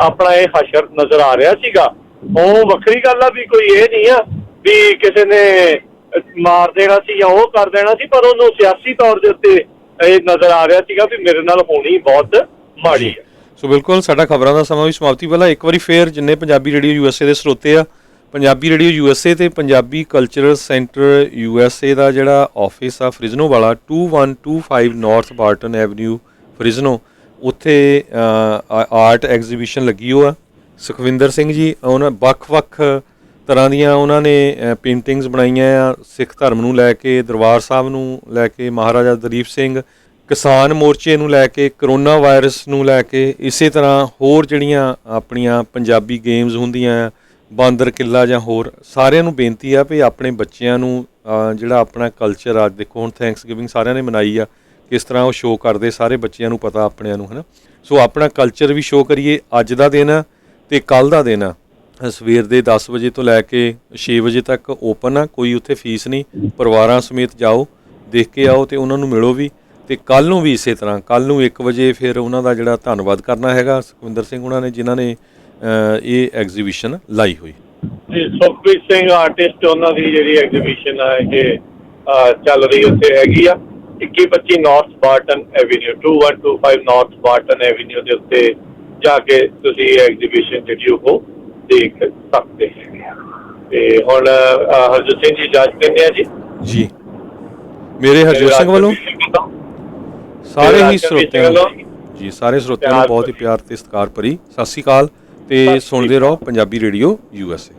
ਆਪਣਾ ਇਹ ਹਸ਼ਰ ਨਜ਼ਰ ਆ ਰਿਹਾ ਸੀਗਾ। ਉਹ ਵੱਖਰੀ ਗੱਲ ਆ ਵੀ ਕੋਈ ਇਹ ਨਹੀਂ ਆ ਵੀ ਕਿਸੇ ਨੇ ਮਾਰ ਦੇਣਾ ਸੀ ਜਾਂ ਉਹ ਕਰ ਦੇਣਾ ਸੀ, ਪਰ ਉਹਨੂੰ ਸਿਆਸੀ ਤੌਰ ਦੇ ਉੱਤੇ ਇਹ ਨਜ਼ਰ ਆ ਰਿਹਾ ਸੀਗਾ ਵੀ ਮੇਰੇ ਨਾਲ ਹੋਣੀ ਬਹੁਤ ਮਾੜੀ ਹੈ। ਸੋ ਬਿਲਕੁਲ, ਸਾਡਾ ਖਬਰਾਂ ਦਾ ਸਮਾਂ ਵੀ ਸਮਾਪਤੀ ਵਾਲਾ। ਇੱਕ ਵਾਰੀ ਫੇਰ ਜਿੰਨੇ ਪੰਜਾਬੀ ਰੇਡੀਓ ਯੂਐਸਏ ਦੇ ਸਰੋਤੇ ਆ, ਪੰਜਾਬੀ ਰੇਡੀਓ ਯੂਐਸਏ ਤੇ ਪੰਜਾਬੀ ਕਲਚਰਲ ਸੈਂਟਰ ਯੂਐਸਏ ਦਾ ਜਿਹੜਾ ਆਫਿਸ ਆ ਫ੍ਰਿਜ਼ਨੋ ਵਾਲਾ, 2125 ਨਾਰਥ ਬਾਰਟਨ ਐਵਨਿਊ ਫ੍ਰਿਜ਼ਨੋ, ਉੱਥੇ ਆਰਟ ਐਗਜ਼ੀਬਿਸ਼ਨ ਲੱਗੀ ਹੋ ਆ। ਸੁਖਵਿੰਦਰ ਸਿੰਘ ਜੀ, ਉਹਨਾਂ ਵੱਖ-ਵੱਖ ਤਰ੍ਹਾਂ ਦੀਆਂ ਉਹਨਾਂ ਨੇ ਪੇਂਟਿੰਗਸ ਬਣਾਈਆਂ ਆ, ਸਿੱਖ ਧਰਮ ਨੂੰ ਲੈ ਕੇ, ਦਰਬਾਰ ਸਾਹਿਬ ਨੂੰ ਲੈ ਕੇ, ਮਹਾਰਾਜਾ ਦਲੀਪ ਸਿੰਘ, ਕਿਸਾਨ ਮੋਰਚੇ ਨੂੰ ਲੈ ਕੇ, ਕਰੋਨਾ ਵਾਇਰਸ ਨੂੰ ਲੈ ਕੇ, ਇਸੇ ਤਰ੍ਹਾਂ ਹੋਰ ਜਿਹੜੀਆਂ ਆਪਣੀਆਂ ਪੰਜਾਬੀ ਗੇਮਸ ਹੁੰਦੀਆਂ ਆ, ਬਾਂਦਰ ਕਿੱਲਾ ਜਾਂ ਹੋਰ, ਸਾਰਿਆਂ ਨੂੰ ਬੇਨਤੀ ਆ ਵੀ ਆਪਣੇ ਬੱਚਿਆਂ ਨੂੰ ਜਿਹੜਾ ਆਪਣਾ ਕਲਚਰ ਆ, ਦੇਖੋ ਹੁਣ ਥੈਂਕਸ ਗਿਵਿੰਗ ਸਾਰਿਆਂ ਨੇ ਮਨਾਈ ਆ, ਕਿਸ ਤਰ੍ਹਾਂ ਉਹ ਸ਼ੋਅ ਕਰਦੇ, ਸਾਰੇ ਬੱਚਿਆਂ ਨੂੰ ਪਤਾ ਆਪਣਿਆਂ ਨੂੰ, ਹੈ ਨਾ। ਸੋ ਆਪਣਾ ਕਲਚਰ ਵੀ ਸ਼ੋਅ ਕਰੀਏ। ਅੱਜ ਦਾ ਦਿਨ ਆ ਅਤੇ ਕੱਲ੍ਹ ਦਾ ਦਿਨ ਆ, ਸਵੇਰ ਦੇ 10 ਵਜੇ ਤੋਂ ਲੈ ਕੇ 6 ਵਜੇ ਤੱਕ ਓਪਨ ਆ, ਕੋਈ ਉੱਥੇ ਫੀਸ ਨਹੀਂ। ਪਰਿਵਾਰਾਂ ਸਮੇਤ ਜਾਓ, ਦੇਖ ਕੇ ਆਓ ਅਤੇ ਉਹਨਾਂ ਨੂੰ ਮਿਲੋ ਵੀ। ਅਤੇ ਕੱਲ੍ਹ ਨੂੰ ਵੀ ਇਸੇ ਤਰ੍ਹਾਂ, ਕੱਲ੍ਹ ਨੂੰ 1 ਵਜੇ ਫਿਰ ਉਹਨਾਂ ਦਾ ਜਿਹੜਾ ਧੰਨਵਾਦ ਕਰਨਾ ਹੈਗਾ ਸੁਖਵਿੰਦਰ ਸਿੰਘ ਉਹਨਾਂ ਨੇ, ਜਿਨ੍ਹਾਂ ਨੇ ਇਹ ਐਗਜ਼ੀਬਿਸ਼ਨ ਲਾਈ ਹੋਈ। ਸੁਖਬੀਰ ਸਿੰਘ ਆਰਟਿਸਟ, ਉਹਨਾਂ ਦੀ ਜਿਹੜੀ ਐਗਜ਼ੀਬਿਸ਼ਨ ਆ ਇਹ ਚੱਲ ਰਹੀ ਉੱਥੇ ਹੈਗੀ ਆ 2125 ਨਾਰਥ ਬਾਰਟਨ ਐਵੀਨਿਊ, 2125 ਨਾਰਥ ਬਾਰਟਨ ਐਵੀਨਿਊ ਦੇ ਉੱਤੇ ਜਾ ਕੇ ਤੁਸੀਂ ਐਗਜ਼ੀਬਿਸ਼ਨ ਜਿਹੜੀ ਉਹ ਦੇਖ ਸਕਦੇ ਹੈਗੇ ਆ। ਤੇ ਹੁਣ ਹਰਜੋਤ ਸਿੰਘ ਜੀ ਇਜਾਜ਼ਤ ਦਿੰਦੇ ਆ ਜੀ। ਮੇਰੇ ਹਰਜੋਤ ਸਿੰਘ ਵੱਲੋਂ ਸਾਰੇ ਹੀ ਸਰੋਤਿਆਂ ਨੂੰ ਜੀ, ਸਾਰੇ ਸਰੋਤਿਆਂ ਨੂੰ ਬਹੁਤ ਹੀ ਪਿਆਰ ਤੇ ਸਤਿਕਾਰ ਭਰੀ ਸਤਿ ਸ਼੍ਰੀ ਅਕਾਲ ਤੇ ਸੁਣਦੇ ਰਹੋ ਪੰਜਾਬੀ ਰੇਡੀਓ ਯੂਐਸਏ।